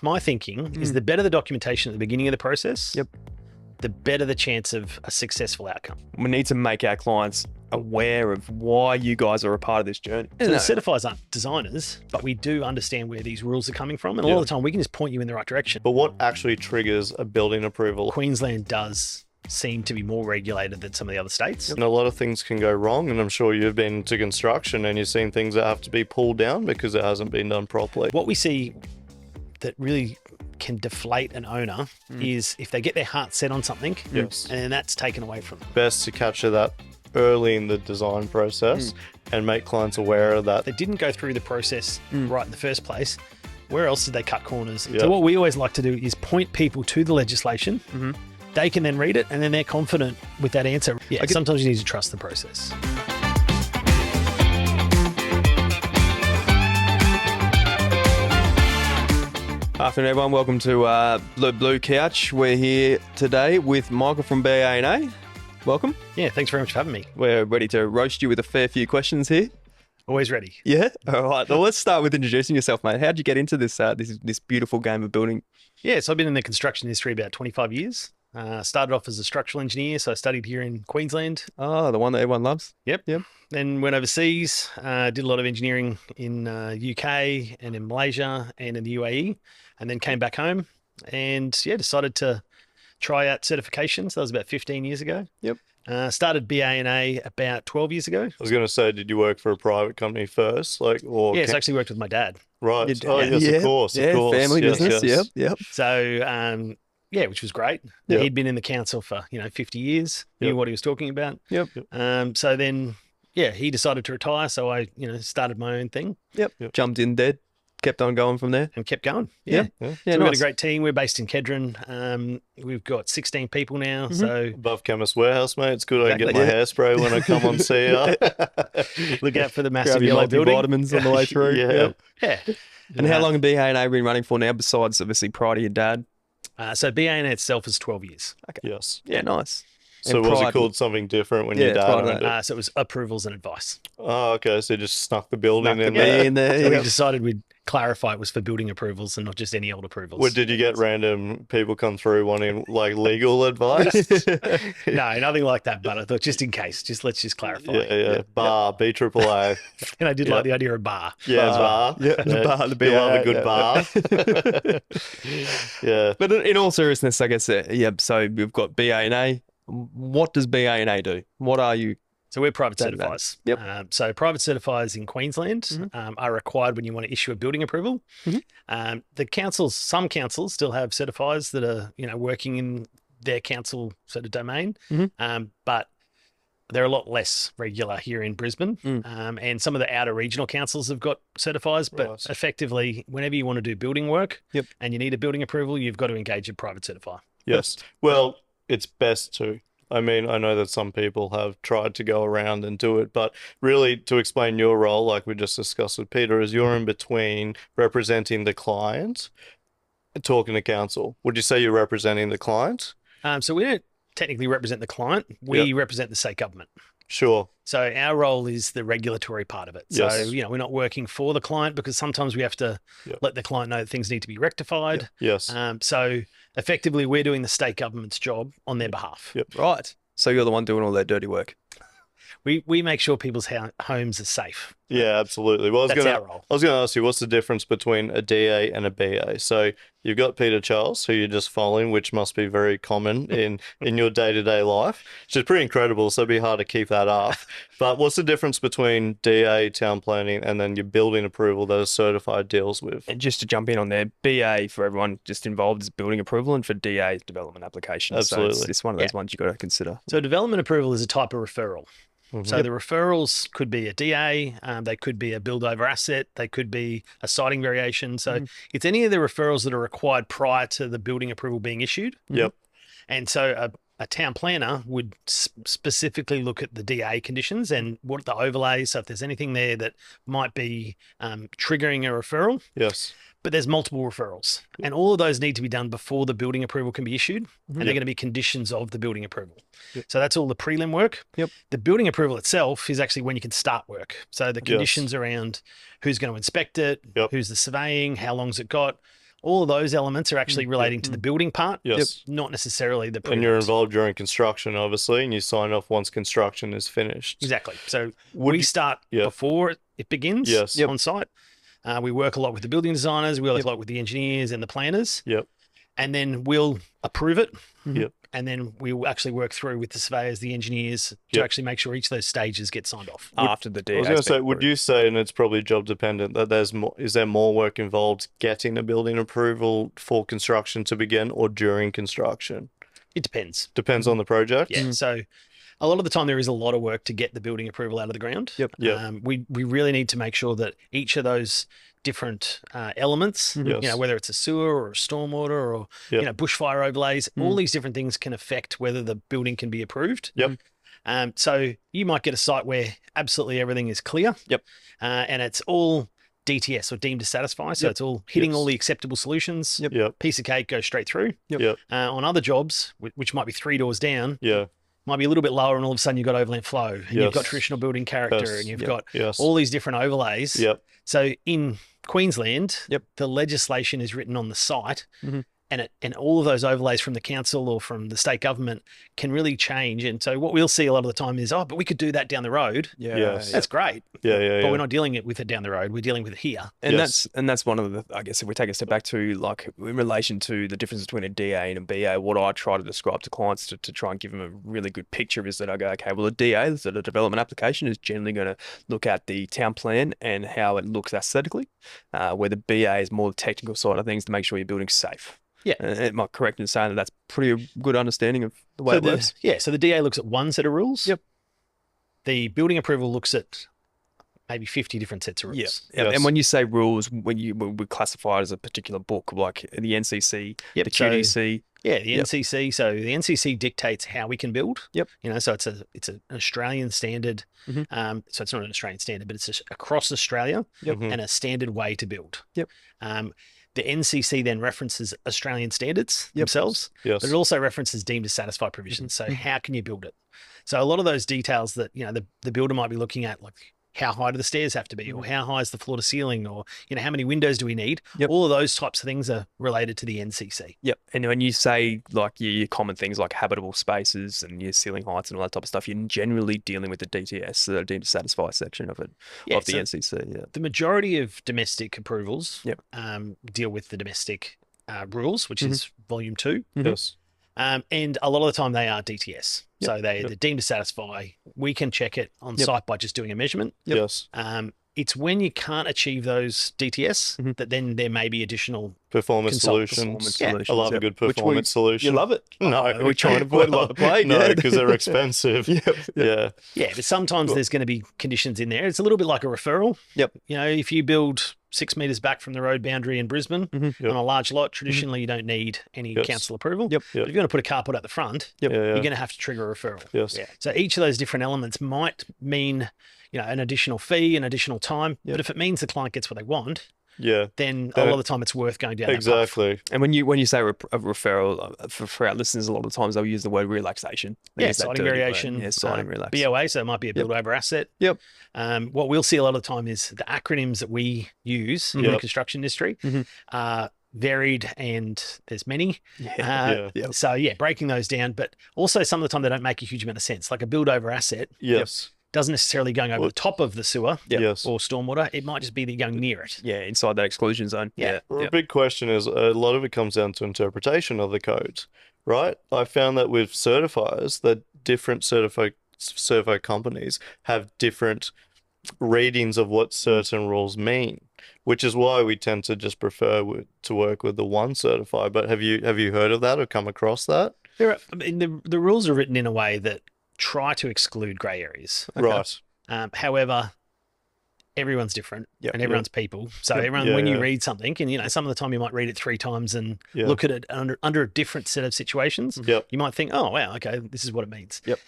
my thinking is the better the documentation at the beginning of the process, the better the chance of a successful outcome. We need to make our clients aware of why you guys are a part of this journey. So the certifiers aren't designers, but we do understand where these rules are coming from. And a lot of the time we can just point you in the right direction. But what actually triggers a building approval? Queensland does seem to be more regulated than some of the other states. And a lot of things can go wrong, and I'm sure you've been into construction and you've seen things that have to be pulled down because it hasn't been done properly. What we see that really can deflate an owner is if they get their heart set on something and then that's taken away from them. Best to capture that early in the design process and make clients aware of that. They didn't go through the process right in the first place. Where else did they cut corners? So what we always like to do is point people to the legislation. They can then read it and then they're confident with that answer. Yeah, sometimes you need to trust the process. Afternoon, everyone. Welcome to Blue Couch. We're here today with Michael from BA&A. Welcome. Yeah, thanks very much for having me. We're ready to roast you with a fair few questions here. Always ready. Yeah. All right. Well, let's start with introducing yourself, mate. How'd you get into this this beautiful game of building? Yeah, so I've been in the construction industry about 25 years. Started off as a structural engineer, so I studied here in Queensland. Oh, the one that everyone loves. Yep. Then went overseas, did a lot of engineering in UK and in Malaysia and in the UAE, and then came back home and decided to try out certifications. That was about 15 years ago. Yep. Started BA&A about 12 years ago. I was going to say, did you work for a private company first? So I actually worked with my dad. Right. Yes, of course. Family business. Yes. Yep. So, which was great. Yep. He'd been in the council for 50 years, knew what he was talking about. Yep. So then, he decided to retire. So I, started my own thing. Yep. Jumped in dead, kept on going from there, and kept going. Yeah. So we've got a great team. We're based in Kedron. We've got 16 people now. So above Chemist Warehouse, mate. It's good. I can get my hairspray when I come on CR. Look out for the massive grab your yellow building. Vitamins on the way through. Yeah. And how long have BA&A been running for now? Besides, obviously, prior to your dad. So BA&A itself is 12 years. Okay. Yes. Yeah, nice. So was it called something different when your dad owned it? So it was approvals and advice. Oh, okay. So you just snuck the building in there. So we decided we'd clarify it was for building approvals and not just any old approvals. Well, did you get random people come through wanting legal advice? No, nothing like that. But I thought just in case, let's just clarify. Yeah. Bar, BAAA. And I did like the idea of bar. Yeah, bar. Yeah, the bar. The you love a good bar. Yeah. But in all seriousness, I guess, so we've got BA&A. What does BA&A do? What are you? So we're private certifiers. Yep. So private certifiers in Queensland are required when you want to issue a building approval. Some councils still have certifiers that are, working in their council sort of domain. But they're a lot less regular here in Brisbane. And some of the outer regional councils have got certifiers, but effectively, whenever you want to do building work and you need a building approval, you've got to engage a private certifier. Yes. Well, it's best to. I mean, I know that some people have tried to go around and do it, but really to explain your role, like we just discussed with Peter, is you're in between representing the client and talking to council. Would you say you're representing the client? So we don't technically represent the client. We represent the state government. Sure. So our role is the regulatory part of it. Yes. So, we're not working for the client because sometimes we have to let the client know that things need to be rectified. Yes. So effectively, we're doing the state government's job on their behalf. Right. So you're the one doing all that dirty work. We make sure people's homes are safe. Yeah, absolutely. Well, That's our role. I was going to ask you, what's the difference between a DA and a BA? So you've got Peter Charles, who you're just following, which must be very common in your day-to-day life, which is pretty incredible, so it'd be hard to keep that up. But what's the difference between DA, town planning, and then your building approval that a certified deals with? And just to jump in on there, BA for everyone just involved is building approval, and for DA is development applications. Absolutely. So it's one of those ones you've got to consider. So development approval is a type of referral. So the referrals could be a DA, they could be a build over asset, they could be a siting variation. So it's any of the referrals that are required prior to the building approval being issued. Yep. And so a town planner would specifically look at the DA conditions and what the overlays. So if there's anything there that might be triggering a referral. Yes. But there's multiple referrals and all of those need to be done before the building approval can be issued and they're going to be conditions of the building approval. So that's all the prelim work. The building approval itself is actually when you can start work. So the conditions around who's going to inspect it, who's the surveying, how long's it got, all of those elements are actually relating to the building part, Yes. not necessarily the And you're pre-built. involved during construction, obviously, and you sign off once construction is finished. Exactly. So Would we you- start Yeah. before it begins Yes. on site. We work a lot with the building designers. We work a lot with the engineers and the planners. Yep. And then we'll approve it. Yep. And then we'll actually work through with the surveyors, the engineers to Yep. actually make sure each of those stages get signed off. After the DA. I was going to say, would you say, and it's probably job dependent, that there's more? Is there more work involved getting a building approval for construction to begin, or during construction? It depends. Depends on the project. Yeah. So a lot of the time there is a lot of work to get the building approval out of the ground. Yep. Yep. We really need to make sure that each of those different elements, Yes. whether it's a sewer or a stormwater or Yep. bushfire overlays, all these different things can affect whether the building can be approved. Yep. So you might get a site where absolutely everything is clear. Yep. And it's all DTS or deemed to satisfy. So Yep. it's all hitting Yes. all the acceptable solutions. Yep. Yep. Piece of cake goes straight through. Yep. Yep. On other jobs, which might be 3 doors down, Yeah. might be a little bit lower, and all of a sudden you've got overland flow, and you've got Yes. traditional building character, Yes. and you've Yep. got Yes. all these different overlays. Yep. So in Queensland, Yep. the legislation is written on the site, Mhm. and all of those overlays from the council or from the state government can really change. And so what we'll see a lot of the time is, but we could do that down the road. Yeah. Yes. That's great, Yeah. Yeah. but Yeah. we're not dealing with it down the road. We're dealing with it here. And Yes. that's one of the, I guess, if we take a step back to, like, in relation to the difference between a DA and a BA, what I try to describe to clients to try and give them a really good picture is that I go, okay, well, a DA, so the development application, is generally going to look at the town plan and how it looks aesthetically, where the BA is more the technical side of things to make sure your building's safe. Yeah. Am I correct in saying that that's pretty good understanding of the way it works? So the DA looks at one set of rules. Yep. The building approval looks at maybe 50 different sets of rules. Yeah. Yes. And when you say rules, when we classify it as a particular book, like the NCC, Yep, the so- QDC. Yeah, the Yep. NCC. So the NCC dictates how we can build. Yep. So it's an Australian standard. Mhm. So it's not an Australian standard, but it's just across Australia Yep. Mhm. and a standard way to build. Yep. The NCC then references Australian standards Yep. themselves, Yes. but it also references deemed to satisfy provisions. So how can you build it? So a lot of those details that the builder might be looking at, like how high do the stairs have to be, or how high is the floor to ceiling, or how many windows do we need? Yep. All of those types of things are related to the NCC. Yep. And when you say like your common things like habitable spaces and your ceiling heights and all that type of stuff, you're generally dealing with the DTS, the deemed to satisfy section of it, Yeah, of the so- NCC. Yeah. The majority of domestic approvals Yep. deal with the domestic rules, which Mhm. is volume 2. Yes. And a lot of the time they are DTS. Yep. So they're deemed to satisfy. We can check it on Yep. site by just doing a measurement. Yep. Yes. It's when you can't achieve those DTS Mhm. that then there may be additional. Performance Consult solutions. Yeah. I love a good performance solution. You love it. No, we try and avoid a lot of play. No, Yeah. because they're expensive. Yep. Yeah. Yeah, but sometimes Cool. there's going to be conditions in there. It's a little bit like a referral. Yep. If you build 6 meters back from the road boundary in Brisbane Mhm. Yep. on a large lot, traditionally you don't need any Yes. council approval. Yep. But if you're going to put a carport at the front, Yep. Yeah. you're going to have to trigger a referral. Yes. Yeah. So each of those different elements might mean, an additional fee, an additional time. Yep. But if it means the client gets what they want, Yeah. then a Then lot it- of the time it's worth going down that path. Exactly. And when you say a referral, for our listeners, a lot of times they'll use the word relaxation. They Yeah, use that siting dirty word. variation, Yeah, siting relax. BOA, so it might be a build over asset. Yep. What we'll see a lot of the time is the acronyms that we use in the Yep. construction industry Mhm. are varied, and there's many. Yeah. Yeah. So breaking those down, but also some of the time they don't make a huge amount of sense. Like a build over asset Yes. doesn't necessarily going over Well- the top of the sewer Yep. Yes. or stormwater. It might just be that you're going near it. Yeah, inside that exclusion zone. Yeah. Yeah. Well, Yeah. a big question is a lot of it comes down to interpretation of the codes, right? I found that with certifiers, that different certify companies have different readings of what certain rules mean, which is why we tend to just prefer to work with the one certifier. But have you heard of that or come across that? The rules are written in a way that try to exclude grey areas. Okay. Right. However, everyone's different Yep. and everyone's people. So Yep. everyone, Yeah, when you yeah. read something, and some of the time you might read it 3 times and Yeah. look at it under a different set of situations, Yep. you might think, oh wow, okay, this is what it means. Yep.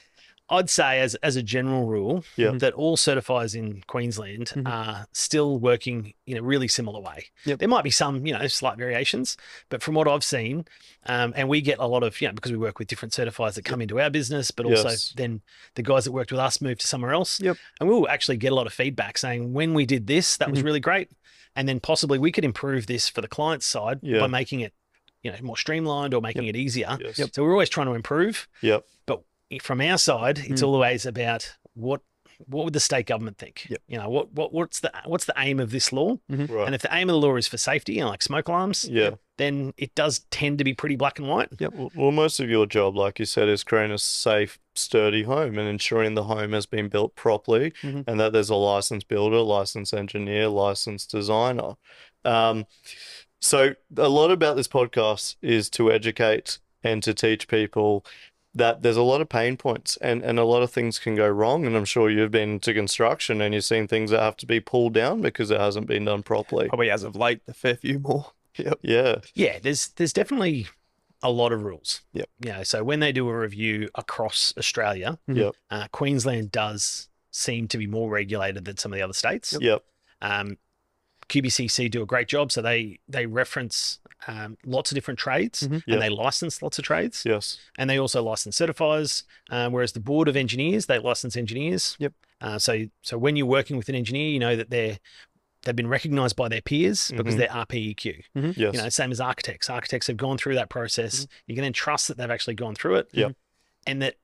I'd say as a general rule Yep. that all certifiers in Queensland Mhm. are still working in a really similar way. Yep. There might be some, slight variations, but from what I've seen, and we get a lot of, because we work with different certifiers that come into our business, but also Yes. then the guys that worked with us move to somewhere else. Yep. And we'll actually get a lot of feedback saying, when we did this, that was Mhm. really great. and then possibly we could improve this for the client side Yeah. by making it, more streamlined or making it easier. Yes. Yep. So we're always trying to improve, Yep. but from our side, it's always about what would the state government think? Yep. What's the aim of this law? Right. And if the aim of the law is for safety, like smoke alarms, Yeah. then it does tend to be pretty black and white. Well, most of your job, like you said, is creating a safe, sturdy home and ensuring the home has been built properly and that there's a licensed builder, licensed engineer, licensed designer. So a lot about this podcast is to educate and to teach people that there's a lot of pain points and a lot of things can go wrong. And I'm sure you've been into construction and you've seen things that have to be pulled down because it hasn't been done properly. Probably as of late, a fair few more. Yep. Yeah. Yeah, there's definitely a lot of rules. Yep. So when they do a review across Australia, Yep. Queensland does seem to be more regulated than some of the other states. Yep. QBCC do a great job. So they reference lots of different trades Yep. and they license lots of trades. Yes. And they also license certifiers, whereas the Board of Engineers, they license engineers. Yep. So when you're working with an engineer, you know that they've been recognised by their peers because Mhm. they're RPEQ. Yes. Same as architects. Architects have gone through that process. You can then trust that they've actually gone through it. Yep. And that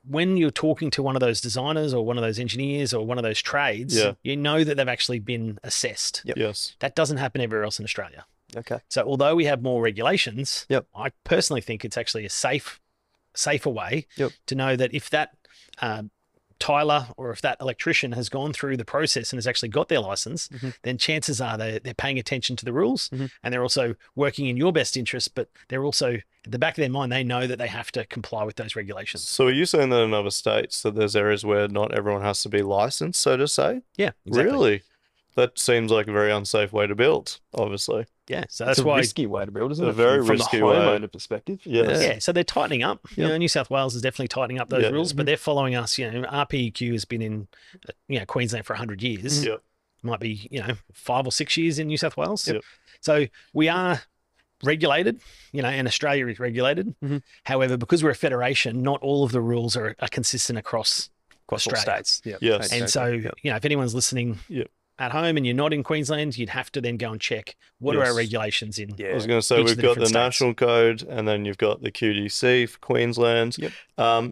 when you're talking to one of those designers or one of those engineers or one of those trades, Yeah. you know that they've actually been assessed. Yep. Yes. That doesn't happen everywhere else in Australia. Okay. So although we have more regulations, Yep. I personally think it's actually a safer way Yep. to know that if that tiler or if that electrician has gone through the process and has actually got their license, then chances are they're paying attention to the rules and they're also working in your best interest, but they're also at the back of their mind, they know that they have to comply with those regulations. So are you saying that in other states that there's areas where not everyone has to be licensed, so to say? Yeah, exactly. Really? That seems like a very unsafe way to build, obviously. Yeah, so That's that's a why. risky way to build, isn't A it? very from risky the way. homeowner perspective. Yes. Yeah, so they're tightening up. Yep. New South Wales is definitely tightening up those Yeah. rules, but they're following us. RPEQ has been in, Queensland for 100 years. Yep. Might be, 5 or 6 years in New South Wales. Yep. So we are regulated, and Australia is regulated. However, because we're a federation, not all of the rules are consistent across Across all Australia. states. Yep. Yes. And so, if anyone's listening Yep. at home and you're not in Queensland, you'd have to then go and check what are Yes. our regulations in. Yeah. I was going to say Each of we've the got the different states. national code and then you've got the QDC for Queensland. Yep.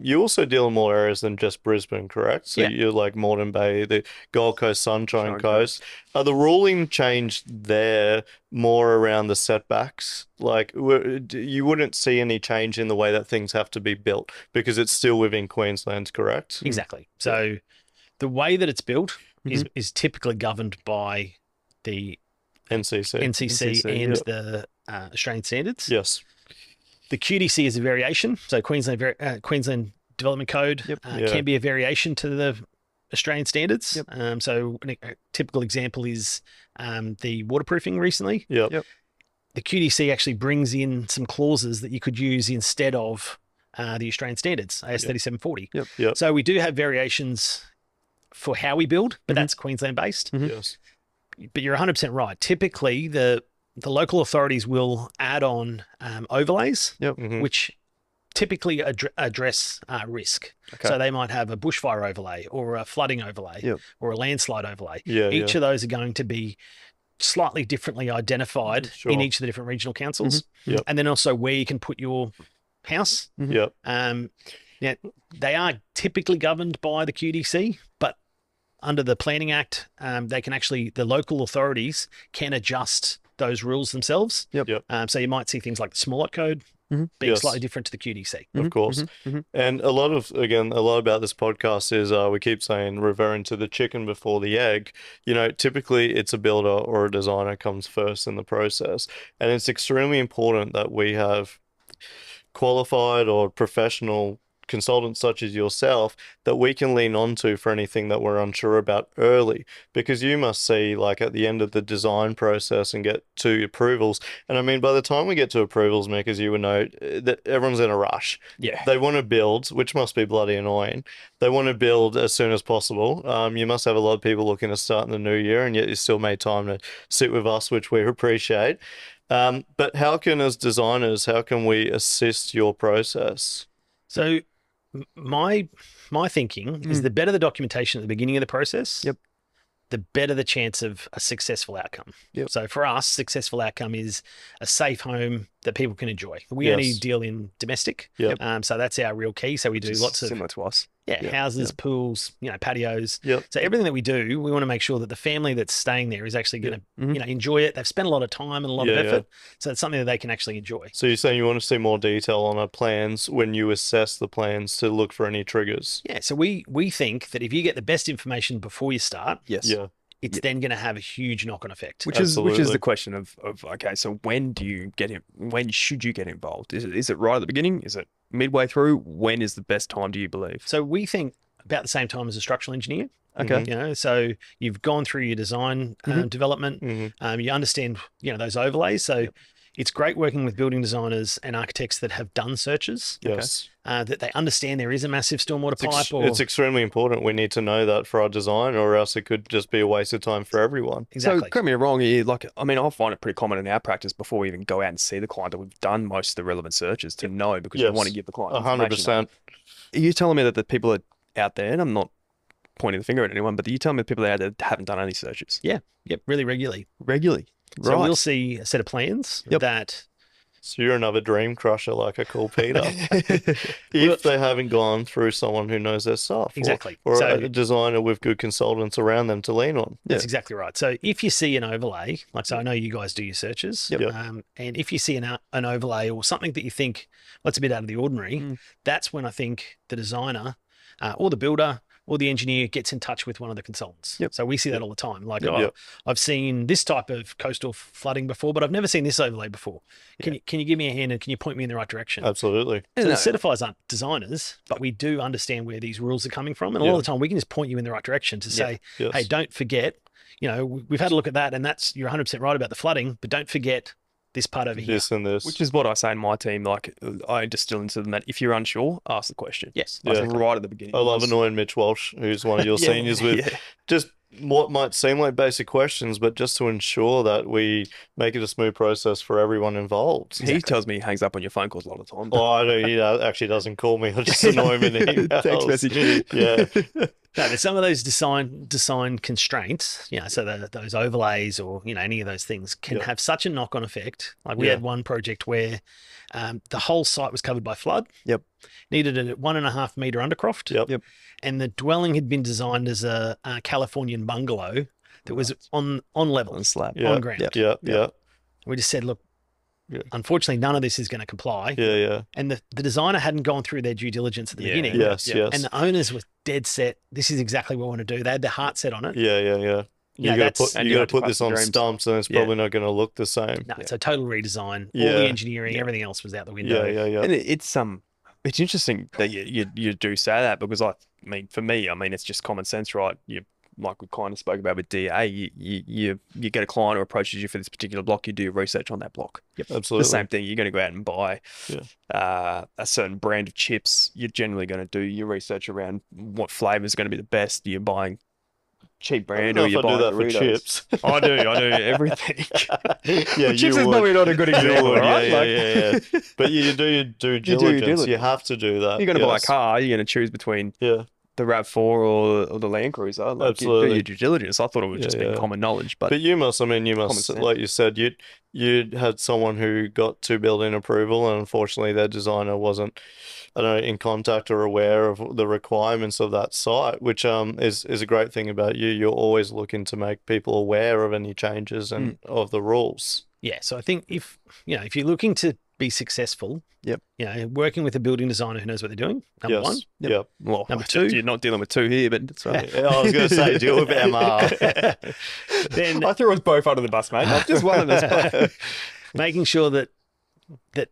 You also deal in more areas than just Brisbane, correct? So Yeah. you're like Moreton Bay, the Gold Coast, Sunshine Sunshine Coast. Are the ruling changed there more around the setbacks? Like you wouldn't see any change in the way that things have to be built because it's still within Queensland, correct? Exactly. So the way that it's built is typically governed by the NCC. NCC NCC, and yep. the Australian standards. Yes. The QDC is a variation. So Queensland Development Code Yep. Yeah. can be a variation to the Australian standards. Yep. So a typical example is the waterproofing recently. Yep. Yep. The QDC actually brings in some clauses that you could use instead of the Australian standards, AS 3740. Yep. Yep. So we do have variations for how we build, but that's Queensland based. Yes. But you're 100% right. Typically, the local authorities will add on overlays, Mhm. which typically address risk. Okay. So they might have a bushfire overlay or a flooding overlay Yep. or a landslide overlay. Yeah. Each yeah. of those are going to be slightly differently identified Sure. in each of the different regional councils. Yep. And then also where you can put your house. Yep. They are typically governed by the QDC, but under the Planning Act, the local authorities can adjust those rules themselves. Yep. Yep. So you might see things like the Small Lot Code being Yes. slightly different to the QDC. Of course. And a lot about this podcast is we keep saying referring to the chicken before the egg. Typically it's a builder or a designer comes first in the process. And it's extremely important that we have qualified or professional consultants such as yourself that we can lean onto for anything that we're unsure about early, because you must see like at the end of the design process and get to approvals. And I mean, by the time we get to approvals, Mick, as you would know, that everyone's in a rush. Yeah. They want to build, which must be bloody annoying. They want to build as soon as possible. You must have a lot of people looking to start in the new year, and yet you still made time to sit with us, which we appreciate. But how can we assist your process? So my thinking is the better the documentation at the beginning of the process, Yep. the better the chance of a successful outcome. Yep. So for us, successful outcome is a safe home that people can enjoy. We only Yes. deal in domestic. Yep. So that's our real key. So we do Which is lots of similar to us. houses, pools, patios. Yep. So everything that we do, we want to make sure that the family that's staying there is actually going to, enjoy it. They've spent a lot of time and a lot of effort. So it's something that they can actually enjoy. So you're saying you want to see more detail on our plans when you assess the plans to look for any triggers? Yeah. So we think that if you get the best information before you start, Yes. Yeah. it's then going to have a huge knock-on effect. Which is Absolutely. the question of okay, so when should you get involved? Is it right at the beginning? Is it midway through? When is the best time, do you believe? So we think about the same time as a structural engineer. Okay. So you've gone through your design development. You understand, those overlays. So it's great working with building designers and architects that have done searches, Yes. that they understand there is a massive stormwater pipe. It's extremely important. We need to know that for our design, or else it could just be a waste of time for everyone. Exactly. So, correct me if I'm wrong here, I find it pretty common in our practice before we even go out and see the client that we've done most of the relevant searches to know, because we Yes. want to give the client 100%. Are you telling me that the people are out there, and I'm not pointing the finger at anyone, but are you telling me the people out there that haven't done any searches? Yep, really regularly. Regularly. So Right. we'll see a set of plans that So you're another dream crusher like I call Peter. If they haven't gone through someone who knows their stuff. Exactly. Or So- a designer with good consultants around them to lean on. That's exactly right. So if you see an overlay, so I know you guys do your searches, Yep. and if you see an overlay or something that you think, well, it's a bit out of the ordinary, that's when I think the designer or the builder or the engineer gets in touch with one of the consultants. Yep. So we see that all the time. Like, Yep. I've seen this type of coastal flooding before, but I've never seen this overlay before. Can you give me a hand and can you point me in the right direction? Absolutely. So the certifiers aren't designers, but we do understand where these rules are coming from. And a lot of the time we can just point you in the right direction to say, Yes. hey, don't forget, we've had a look at that, and you're 100% right about the flooding, but don't forget this part over here. This and this. Which is what I say in my team. Like, I distill into them that if you're unsure, ask the question. Yes. Like, Yeah. right at the beginning. I love annoying Mitch Walsh, who's one of your Yeah. seniors, with just what might seem like basic questions, but just to ensure that we make it a smooth process for everyone involved. He tells me he hangs up on your phone calls a lot of the time. Oh, I know. He actually doesn't call me. I just annoy him in the emails. Text message. Yeah. No, but some of those design constraints, so those overlays or any of those things can have such a knock-on effect. Like we had one project where the whole site was covered by flood. Yep. Needed a 1.5 meter undercroft. Yep. And the dwelling had been designed as a Californian bungalow that was on level, On slab. Yeah. on ground. Yeah. We just said, look, Yeah. unfortunately, none of this is going to comply. Yeah. And the designer hadn't gone through their due diligence at the beginning. Yes. And the owners were dead set. This is exactly what we want to do. They had their heart set on it. Yeah. Yeah, You gotta that's- put and you you gotta have to put cut this the on dreams. stumps, and it's Yeah. probably not going to look the same. No, it's a total redesign. All Yeah. the engineering, everything else was out the window. Yeah. And it's interesting that you do say that, because for me, it's just common sense, right? You, like we kind of spoke about with DA, you get a client who approaches you for this particular block, you do your research on that block. Yep. Absolutely. The same thing, you're going to go out and buy a certain brand of chips. You're generally going to do your research around what flavor is going to be the best. You're buying cheap I don't brand, know or if you're I do buying that for Doritos. chips. I do everything. Yeah, Chips you is would. probably not a good You example, would, right? yeah. But you do your due diligence. You have to do that. You're going to buy a yes. car, you're going to choose between Yeah. the RAV4 or the Land Cruiser. Like, Absolutely. You do your due diligence. I thought it would just Yeah. be common knowledge, but But you must, common sense. sense. You said, you had someone who got to building approval, and unfortunately their designer wasn't, I don't know, in contact or aware of the requirements of that site, which is a great thing about you. You're always looking to make people aware of any changes and of the rules. Yeah. So I think if you're looking to be successful, Yep. Working with a building designer who knows what they're doing, number one. Yep. well, Number two. you're not dealing with two here, but it's right. Yeah, I was going to say, deal with MR. Then I threw us both under the bus, mate. Not just one of us. making sure that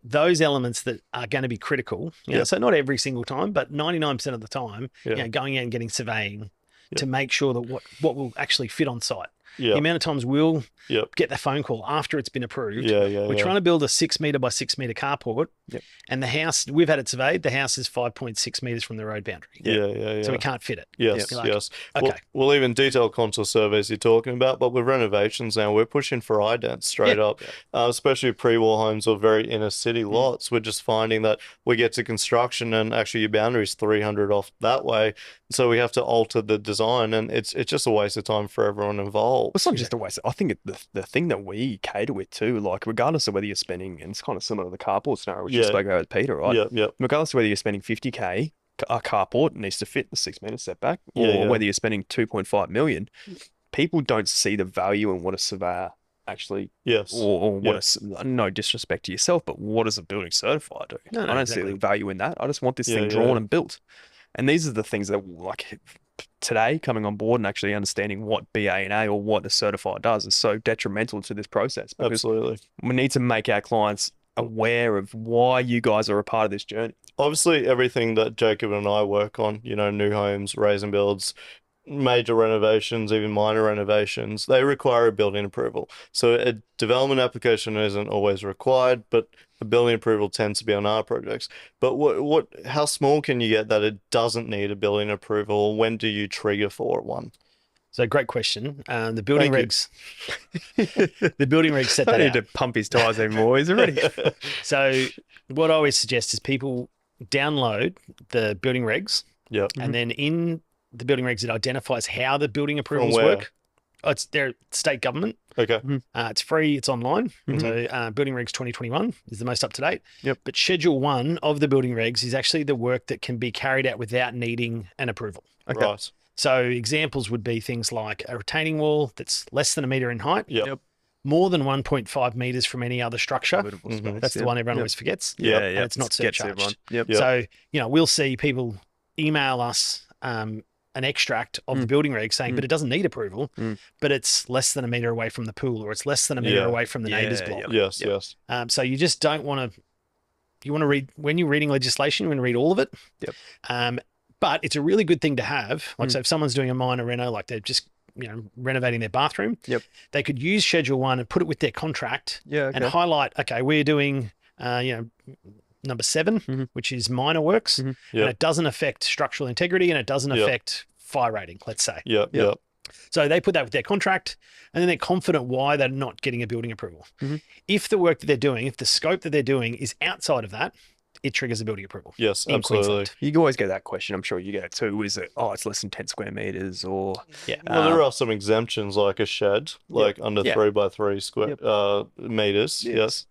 those elements that are going to be critical, so not every single time, but 99% of the time, Yeah. going out and getting surveying to make sure that what will actually fit on site. The Yeah. amount of times we'll Yep. get that phone call after it's been approved. Yeah. We're trying to build a 6 meter by 6 meter carport, Yep. And the house, we've had it surveyed, the house is 5.6 metres from the road boundary. Yeah. So we can't fit it. Yes, You're like, yes. okay. Well, even detailed contour surveys you're talking about, but with renovations now, we're pushing for idents straight up, especially pre-war homes or very inner city lots. We're just finding that we get to construction and actually your boundary is 300 off that way. So we have to alter the design, and it's just a waste of time for everyone involved. It's not just a waste. I think the thing that we cater with too, like regardless of whether you're spending, and it's kind of similar to the carport scenario, which you spoke about with Peter, right? Yeah. Regardless of whether you're spending 50K, a carport needs to fit the 6 meter setback, or whether you're spending 2.5 million, people don't see the value in what a surveyor actually, or what no disrespect to yourself, but what does a building certifier do? No, I don't see the value in that. I just want this thing drawn and built. And these are the things that, like, today coming on board and actually understanding what BA&A or what a certifier does is so detrimental to this process. Because Absolutely. we need to make our clients aware of why you guys are a part of this journey. Obviously, everything that Jacob and I work on, new homes, raise and builds, major renovations, even minor renovations, they require a building approval. So a development application isn't always required, but a building approval tends to be on our projects. But how small can you get that it doesn't need a building approval? When do you trigger for one? So great question. The building regs, the building regs set that I out. need to pump his tires anymore. He's already. So what I always suggest is people download the building regs, and then in the building regs, it identifies how the building approvals work. They're state government. Okay. It's free. It's online. So building regs 2021 is the most up to date. Yep. But Schedule 1 of the building regs is actually the work that can be carried out without needing an approval. Okay. Right. So examples would be things like a retaining wall that's less than a metre in height, Yep. more than 1.5 metres from any other structure. Space, That's the one everyone always forgets. Yeah, And it's not Gets surcharged. everyone. Yep. So, we'll see people email us an extract of the building reg saying, but it doesn't need approval, but it's less than a metre away from the pool, or it's less than a metre away from the neighbour's block. Yes. So you just don't want to, you want to read, when you're reading legislation, you want to read all of it. But it's a really good thing to have. Like, so if someone's doing a minor reno, like they're just, renovating their bathroom, they could use Schedule 1 and put it with their contract and highlight, okay, we're doing, number 7, which is minor works, and it doesn't affect structural integrity and it doesn't affect fire rating, let's say. Yep. So they put that with their contract, and then they're confident why they're not getting a building approval. If the work that they're doing, if the scope that they're doing is outside of that, it triggers a building approval. Yes, in absolutely. Queensland. You always get that question. I'm sure you get it too. Is it, it's less than 10 square meters, or Well, there are some exemptions, like a shed, like under 3 by 3 square meters. Yes.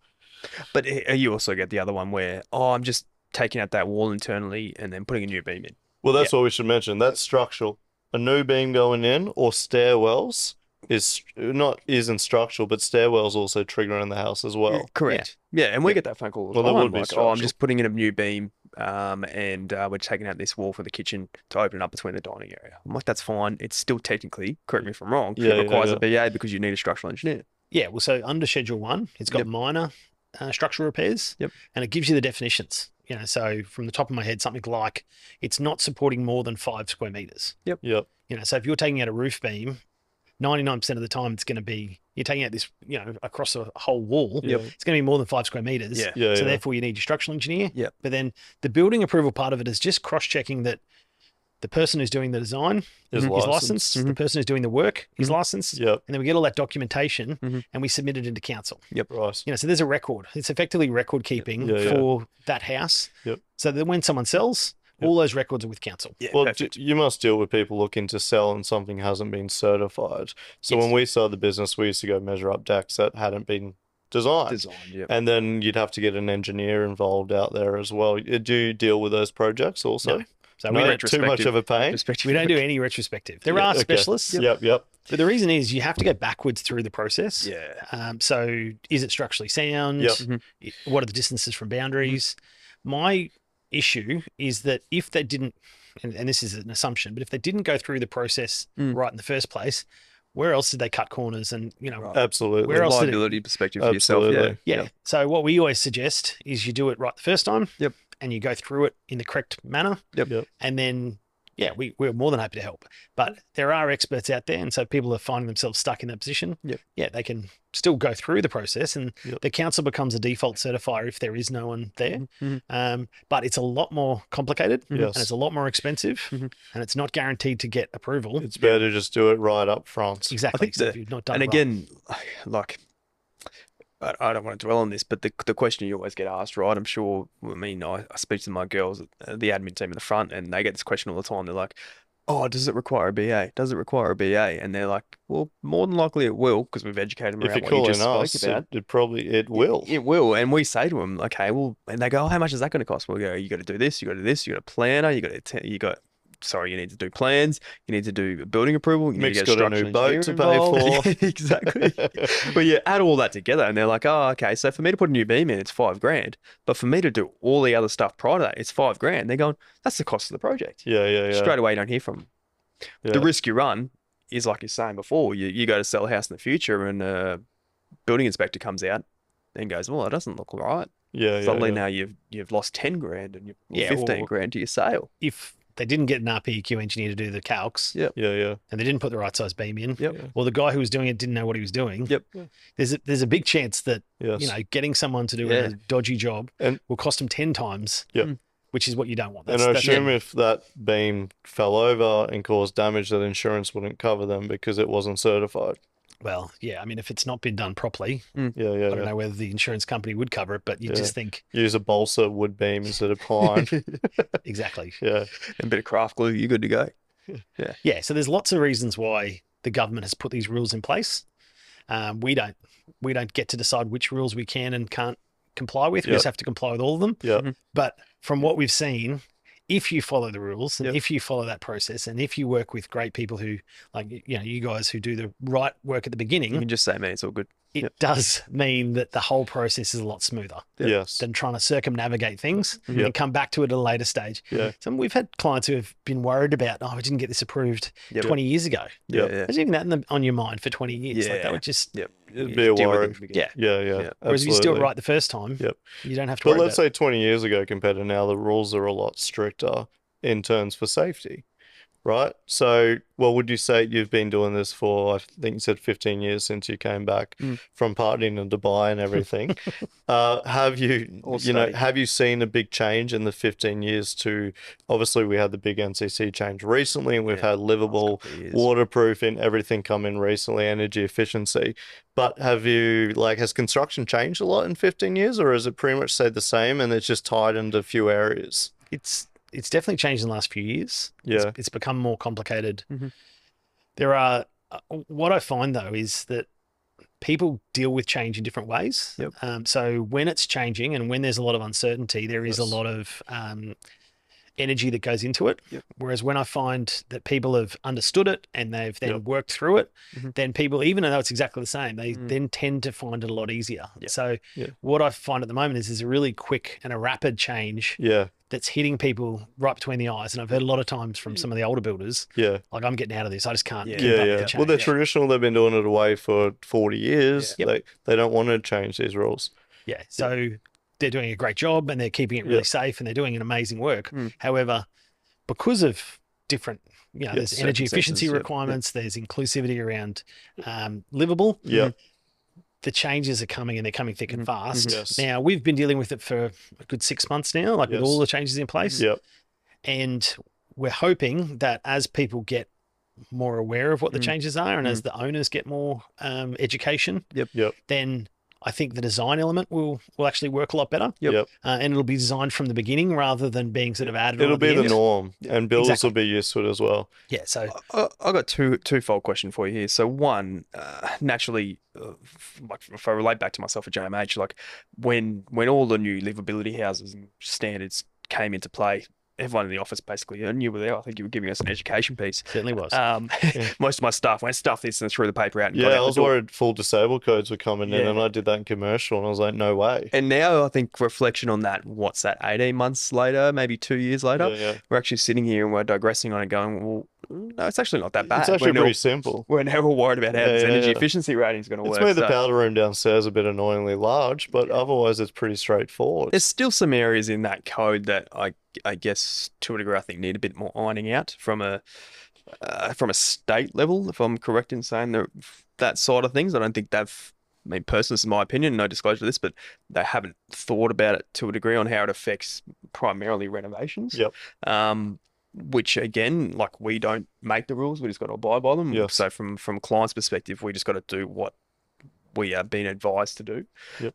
But you also get the other one where, I'm just taking out that wall internally and then putting a new beam in. Well, that's what we should mention. That's structural. A new beam going in or stairwells isn't structual, but stairwells also trigger in the house as well. Correct. Yeah, and we get that phone call all the Well, that time. would be Like, structural. I'm just putting in a new beam, and we're taking out this wall for the kitchen to open it up between the dining area. I'm like, that's fine. It's still technically, correct me if I'm wrong, it requires a BA because you need a structural engineer. Yeah, well, so under Schedule 1, it's got minor structural repairs, and it gives you the definitions. So from the top of my head, something like it's not supporting more than 5 square meters. Yep. So if you're taking out a roof beam, 99% of the time it's going to be, you're taking out this, across a whole wall. It's going to be more than 5 square meters. So therefore you need your structural engineer. But then the building approval part of it is just cross-checking that the person who's doing the design is licensed, the person who's doing the work is licensed, and then we get all that documentation and we submit it into council. Right. So there's a record. It's effectively record keeping for that house. So that when someone sells, all those records are with council. Well, you must deal with people looking to sell and something hasn't been certified. So when we started the business, we used to go measure up decks that hadn't been designed. And then you'd have to get an engineer involved out there as well. Do you deal with those projects also? No. So we don't too much of a pain. We don't do any retrospective. There are specialists. Yep. But the reason is you have to go backwards through the process. So is it structurally sound? What are the distances from boundaries? My issue is that if they didn't, and this is an assumption, but if they didn't go through the process right in the first place, where else did they cut corners? And Absolutely. where else liability perspective for yourself. Yeah. So what we always suggest is you do it right the first time. And you go through it in the correct manner. And then yeah, we're more than happy to help. But there are experts out there, and so people are finding themselves stuck in that position. Yep. Yeah, they can still go through the process, and Yep. the council becomes a default certifier if there is no one there. Mhm. But it's a lot more complicated, Yes. and it's a lot more expensive, Mhm. and it's not guaranteed to get approval. It's better to just do it right up front. Exactly. think So that- if you've not done And it right. again, like, I don't want to dwell on this, but the question you always get asked, right? I'm sure, I mean, I speak to my girls, the admin team in the front, and they get this question all the time. They're like, oh, does it require a BA? Does it require a BA? And they're like, well, more than likely it will, because we've educated them If around you're what you calling just spoke us, about. it will. It will. And we say to them, okay, well, and they go, oh, how much is that going to cost? We go, you got to do this, you got to do this, you got a planner, you need to do plans, you need to do a building approval, you need Mick's to get got a new boat to pay involved. for. Exactly. But you add all that together and they're like, oh, okay, so for me to put a new beam in, it's $5,000. But for me to do all the other stuff prior to that, it's $5,000. They're going, that's the cost of the project. Yeah. Straight away, you don't hear from them. Yeah. The risk you run is, like you're saying before, you go to sell a house in the future and a building inspector comes out and goes, well, it doesn't look right. Suddenly now you've lost $10,000 and Yeah, 15,000 to your sale. if they didn't get an RPEQ engineer to do the calcs, Yep. Yeah. and they didn't put the right size beam in, Yep. or the guy who was doing it didn't know what he was doing, Yep. there's a big chance that Yes. getting someone to do Yeah. a dodgy job And- will cost them 10 times, Yep. which is what you don't want. And I assume if that beam fell over and caused damage, that insurance wouldn't cover them because it wasn't certified. well, yeah, I mean, if it's not been done properly, Yeah. I don't know whether the insurance company would cover it, but you Yeah. just think, Use a balsa wood beam instead of pine. exactly. Yeah. And a bit of craft glue, you're good to go. Yeah, so there's lots of reasons why the government has put these rules in place. We don't get to decide which rules we can and can't comply with. We Yep. just have to comply with all of them. Yeah. But from what we've seen, if you follow the rules and Yep. if you follow that process and if you work with great people who, like, you guys who do the right work at the You beginning, can just say, man, it's all good. it Yep. does mean that the whole process is a lot smoother Yep. Yes. than trying to circumnavigate things Yep. and come back to it at a later stage. Yeah. So we've had clients who have been worried about, oh, I didn't get this approved Yep. 20 years ago. Yep. Yeah. Imagine even that on your mind for 20 years. Like Yeah. that would just, Yep. It'd You be a deal with it worry. at the beginning. yeah. Yeah. Whereas if you just do it absolutely. right the first time, Yep. you don't have to But worry let's about say 20 years ago compared to now, the rules are a lot stricter in terms for safety, right? So, what would you say you've been doing this for? I think you said 15 years since you came back from partying in Dubai and everything. Have you, Or have you seen a big change in the 15 years to, obviously we had the big NCC change recently and we've had livable, couple of years. waterproofing, everything come in recently, energy efficiency. But has construction changed a lot in 15 years or has it pretty much stayed the same and it's just tightened a few areas? It's definitely changed in the last few years. Yeah. It's become more complicated. Mhm. There are, what I find though, is that people deal with change in different ways. Yep. So when it's changing and when there's a lot of uncertainty, there is a Yes. lot of energy that goes into it. Yep. Whereas when I find that people have understood it and they've then Yep. worked through it, Mhm. then people, even though it's exactly the same, they Mm. then tend to find it a lot easier. Yep. So Yeah. what I find at the moment is there's a really quick and a rapid change Yeah. that's hitting people right between the eyes. And I've heard a lot of times from some of the older builders, Yeah. like, I'm getting out of this. I just can't Yeah. keep Yeah, up with yeah. the Well, change. they're traditional. They've been doing it away for 40 years. Yeah. They don't want to change these rules. Yeah. So they're doing a great job and they're keeping it really Yeah. safe and they're doing an amazing work. Mm. However, because of different, there's energy circumstances, efficiency yeah. requirements, there's inclusivity around livable. Yeah. The changes are coming and they're coming thick and fast. Yes. Now, we've been dealing with it for a good 6 months now, like with Yes. all the changes in place. Yep. And we're hoping that as people get more aware of what the Mm. changes are and as the owners get more education, Yep. then I think the design element will actually work a lot better. Yep. Yep. And it'll be designed from the beginning rather than being sort of added on It'll at be the end. norm, and builders Exactly. will be used to it as well. Yeah. So I got twofold question for you here. So one, naturally, like if I relate back to myself at JMH, like when all the new livability houses and standards came into play, everyone in the office basically knew were there. I think you were giving us an education piece. certainly was. Most of my staff, when I stuffed this and threw the paper out and got Yeah, out I the was door. worried full disabled codes were coming in, Yeah. and I did that in commercial, and I was like, no way. And now I think reflection on that, what's that, 18 months later, maybe 2 years later, Yeah. we're actually sitting here and we're digressing on it going, well, no, it's actually not that bad. It's actually We're now- pretty simple. We're now all worried about how Yeah, this yeah, energy yeah. efficiency rating is going to It's work. made the So powder room downstairs a bit annoyingly large, but otherwise it's pretty straightforward. there's still some areas in that code that I I guess to a degree, I think need a bit more ironing out from a state level, if I'm correct in saying that side of things. I don't think they've, I mean, personally, this is my opinion, no disclosure to this, but they haven't thought about it to a degree on how it affects primarily renovations. Yep. Which again, like, we don't make the rules, we just got to abide by them. Yes. So from client's perspective, we just got to do what we are being advised to do. Yep.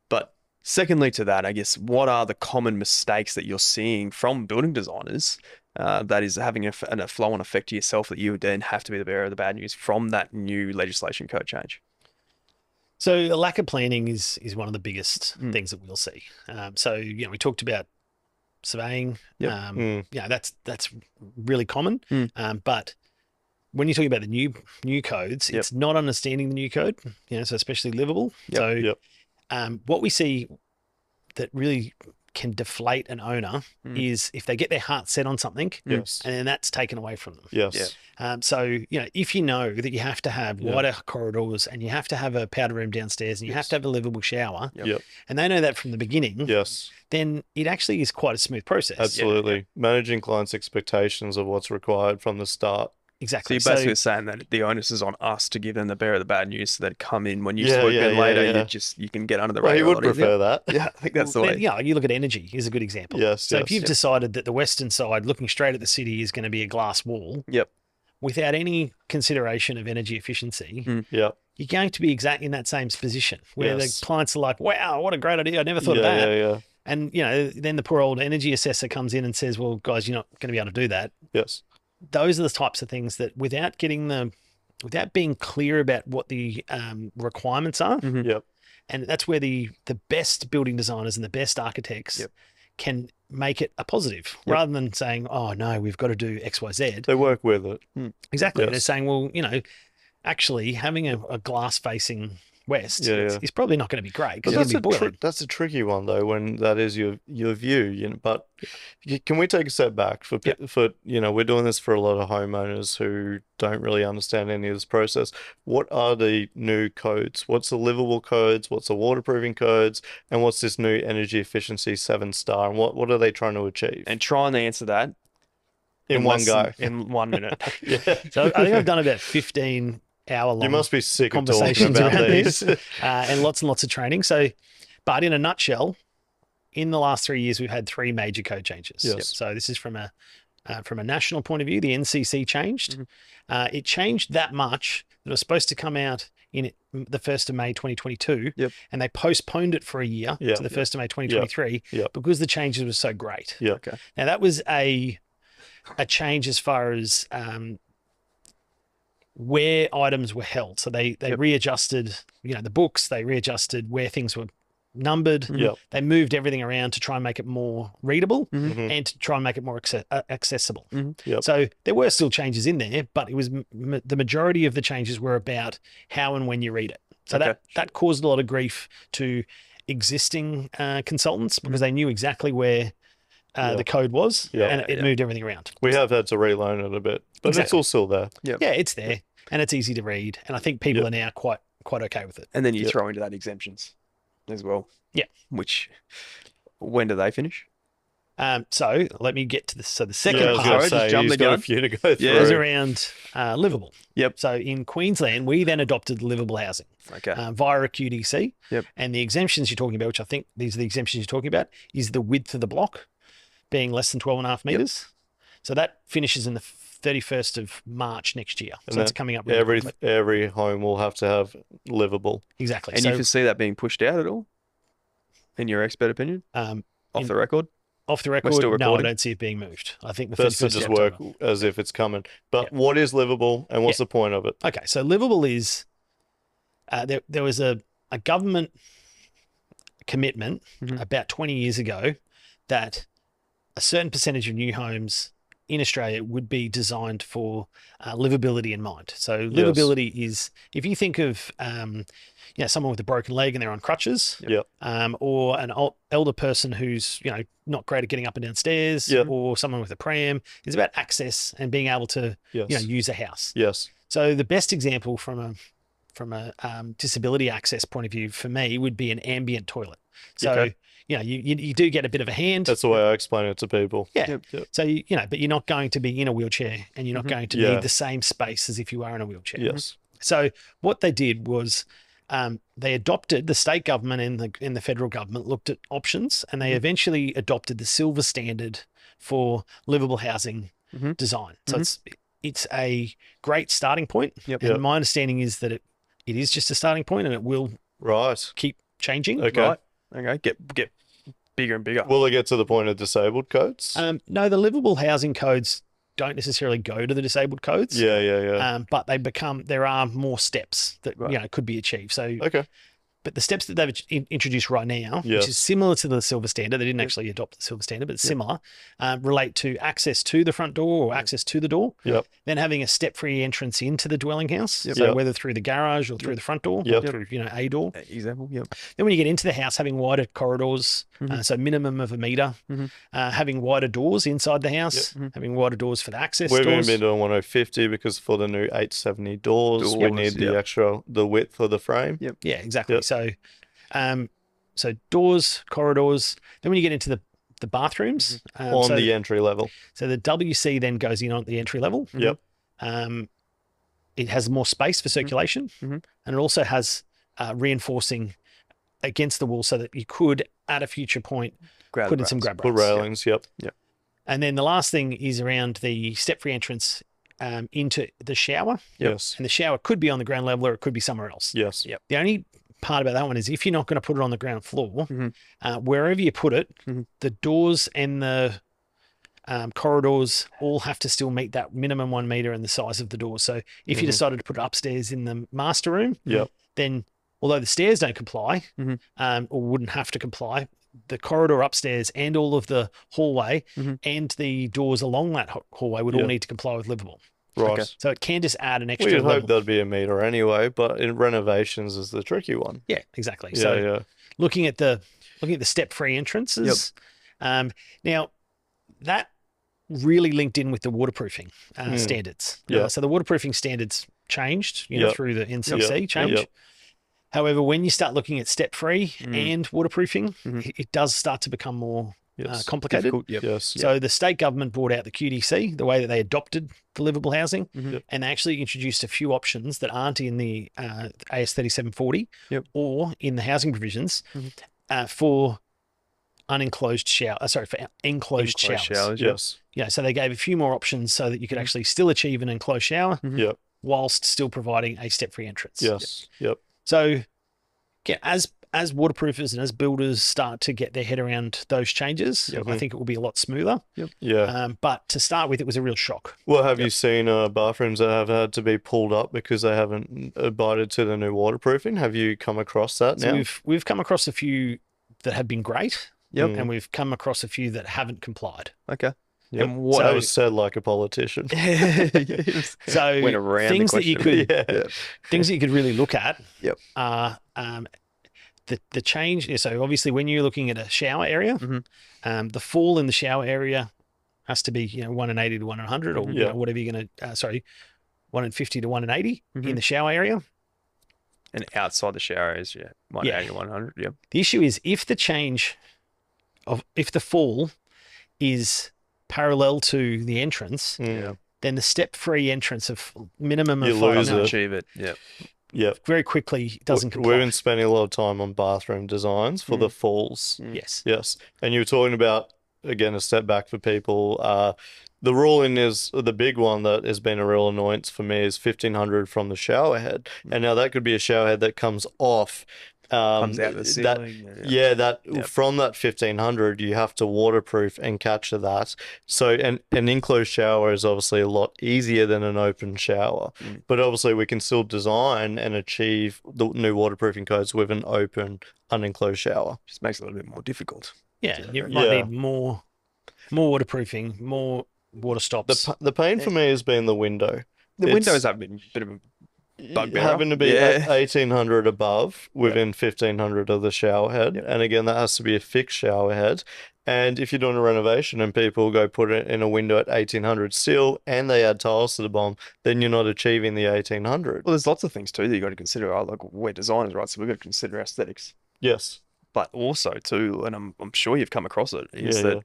But secondly to that, I guess, what are the common mistakes that you're seeing from building designers that is having a flow-on effect to yourself, that you would then have to be the bearer of the bad news from that new legislation code change? So a lack of planning is one of the biggest things that we'll see. So, you know, we talked about surveying. Yep. Yeah, that's really common. But when you're talking about the new codes, Yep. it's not understanding the new code, you know, so especially livable. Yep. So Yep. what we see that really can deflate an owner is if they get their heart set on something, Yes. and then that's taken away from them. Yes. Yeah. So, you know, if you know that you have to have wider corridors and you have to have a powder room downstairs and you have to have a livable shower, Yep. and they know that from the beginning, Yes. then it actually is quite a smooth process. Absolutely. Managing clients' expectations of what's required from the start. So Exactly. you're basically saying that the onus is on us to give them the bearer of the bad news, so that come in when you've Yeah, spoken yeah, later, yeah. you can get under the Well, radar. you a would lot easier. prefer that. Yeah, I think that's the way. Yeah, you look at energy is a good example. Yes. So if yes. you've decided that the western side, looking straight at the city, is going to be a glass wall, Yep. without any consideration of energy efficiency, Yep. you're going to be exactly in that same position where Yes. the clients are like, wow, what a great idea. I never thought Yeah, of that. yeah, yeah. And, you know, then the poor old energy assessor comes in and says, well, guys, you're not going to be able to do that. Yes. Those are the types of things that without being clear about what the requirements are, Yep. and that's where the best building designers and the best architects Yep. can make it a positive, Yep. rather than saying, oh, no, we've got to do X, Y, Z. They work with it. Exactly. Yes. They're saying, well, you know, actually having a glass facing west Yeah. is probably not going to be great But because it's going to be boiling. that's a tricky one though, when that is your view. You know, but can we take a step back for you know, we're doing this for a lot of homeowners who don't really understand any of this process. What are the new codes? What's the livable codes? What's the waterproofing codes? And what's this new energy efficiency 7-star? And what are they trying to achieve? And try and answer that in one less go. than- in 1 minute. Yeah. So I think I've done about 15-hour long You must be sick of talking conversations about around these. this and lots of training. So, but in a nutshell, in the last 3 years, we've had 3 major code changes. Yes. So this is from a national point of view. The NCC changed. It changed that much that it was supposed to come out in the 1st of May 2022, Yep. and they postponed it for a year Yeah. to the 1st of May 2023 Yep. because the changes were so great. Yeah. Okay. Now that was a change as far as where items were held. So they readjusted, you know, the books. They readjusted where things were numbered. Yep. They moved everything around to try and make it more readable Mhm. and to try and make it more accessible. Yep. So there were still changes in there, but it was the majority of the changes were about how and when you read it. So Okay. that caused a lot of grief to existing consultants because they knew exactly where the code was, Yeah. and it moved everything around. We have had to relearn it a bit, but it's Exactly. all still there. Yeah, it's there and it's easy to read, and I think people are now quite okay with it. And then you Yep. throw into that exemptions as well. Yeah. Which, when do they finish? So let me get to this. So the second Yeah, I was part going to Sorry, just say, jump he's the got a gun. few to go through. Yeah. is around livable. Yep. So in Queensland, we then adopted livable housing Okay. via a QDC. Yep. And the exemptions you're talking about, which I think these are the exemptions you're talking about, is the width of the block being less than 12.5 meters. So that finishes in the 31st of March next year. And So it's that coming up really quickly. Every home will have to have livable. Exactly. And so you can see that being pushed out at all? In your expert opinion? Off in- the record? off the record, still no, I recording. don't see it being moved. I think the That's to 31st just of work October. as if it's coming. But what is livable and what's the point of it? Okay, so livable is there was a government commitment Mhm. about 20 years ago that a certain percentage of new homes in Australia would be designed for livability in mind. So livability is, if you think of someone with a broken leg and they're on crutches, Yep. or an elder person who's not great at getting up and down stairs, Yep. or someone with a pram, it's about access and being able to Yes. use a house. Yes. So the best example from a disability access point of view for me would be an ambient toilet. So Okay. you do get a bit of a hand. That's the way I explain it to people. Yeah. Yep. So, but you're not going to be in a wheelchair and you're not going to Yeah. need the same space as if you are in a wheelchair. Yes. So what they did was they adopted, the state government and the federal government looked at options, and they eventually adopted the silver standard for livable housing design. So it's a great starting point. Yep. And Yep. my understanding is that it is just a starting point and it will Right. keep changing. Okay. Right. Okay. Get bigger and bigger. Will it get to the point of disabled codes? No, the livable housing codes don't necessarily go to the disabled codes. Yeah. But there are more steps that Right. could be achieved. So, Okay. but the steps that they've introduced right now, Yes. which is similar to the silver standard, they didn't actually adopt the silver standard, but it's similar, relate to access to the front door or access to the door. Yep. Then having a step-free entrance into the dwelling house. Yep. So Yep. whether through the garage or through the front door, Yep. or through a door. Example. Yep. Then when you get into the house, having wider corridors, so minimum of a meter, having wider doors inside the house, having wider doors for the access We've even doors. been doing 1050 because for the new 870 doors, we Doors, need yep. the width of the frame. Yep. Yeah, exactly. Yep. So doors, corridors. Then when you get into the bathrooms, On the entry level. so the WC then goes in on the entry level. Yep. It has more space for circulation, and it also has reinforcing against the wall so that you could, at a future point, Grab put in some grab Put rails. railings. Yep. And then the last thing is around the step-free entrance into the shower. Yes. And the shower could be on the ground level or it could be somewhere else. Yes. Yep. The only part about that one is if you're not going to put it on the ground floor, wherever you put it, the doors and the corridors all have to still meet that minimum 1 meter and the size of the door. So if you decided to put it upstairs in the master room, Yep. then although the stairs don't comply or wouldn't have to comply, the corridor upstairs and all of the hallway and the doors along that hallway would all Yep. need to comply with livable. Right. Okay. So it can just add an extra We'd level. hope that'd be a meter anyway, but in renovations is the tricky one. Yeah, exactly. Yeah, So yeah. looking at the step-free entrances, now that really linked in with the waterproofing standards. Yeah. So the waterproofing standards changed, Yep. through the NCC Yep. change. Yep. However, when you start looking at step-free and waterproofing, it does start to become more Yes. complicated. Difficult. Yep. Yes. So the state government brought out the QDC, the way that they adopted the livable housing, Yep. and they actually introduced a few options that aren't in the AS 3740 Yep. or in the housing provisions for unenclosed shower. For enclosed showers. Yes. Yeah, so they gave a few more options so that you could actually still achieve an enclosed shower Yep. whilst still providing a step-free entrance. Yes. Yep. So, yeah, as waterproofers and as builders start to get their head around those changes, I think it will be a lot smoother. Yeah. But to start with, it was a real shock. Well, have you seen bathrooms that have had to be pulled up because they haven't abided to the new waterproofing? Have you come across that So now? we've come across a few that have been great, Yep. and we've come across a few that haven't complied. Okay. Yep. And what? That was said like a politician. So Went around things the that you question. could Yeah. things that you could really look at Yep. are the change. So obviously, when you're looking at a shower area, the fall in the shower area has to be 1 in 80 to 1 in 100, or Yeah. whatever you're going to. 1 in 50 to 1 in 80 in the shower area. And outside the shower is 180, 100. Yep. The issue is if the fall is parallel to the entrance, Mm. then the step-free entrance of minimum You of lose 5 it. mil Achieve it. Yep. Yep. very quickly doesn't We've comply. been spending a lot of time on bathroom designs for the falls. Yes. Yes. And you were talking about, again, a step back for people. The ruling is the big one that has been a real annoyance for me is 1500 from the shower head. And now that could be a shower head that comes off. Comes out the that- ceiling. Yeah, from that 1500, you have to waterproof and capture that. So, an enclosed shower is obviously a lot easier than an open shower. But obviously, we can still design and achieve the new waterproofing codes with an open, unenclosed shower. Just makes it a little bit more difficult. Yeah, you might Yeah. need more waterproofing, more water stops. The pain for me has been the window. The It's- windows have been a bit of a bugbear. Having to be Yeah. 1800 above within 1500 of the shower head. And again, that has to be a fixed shower head. And if you're doing a renovation and people go put it in a window at 1800 still and they add tiles to the bottom, then you're not achieving the 1800. Well, there's lots of things too that you got to consider. Like we're designers, right? So we've got to consider aesthetics. Yes. But also too, and I'm sure you've come across it, is Yeah, that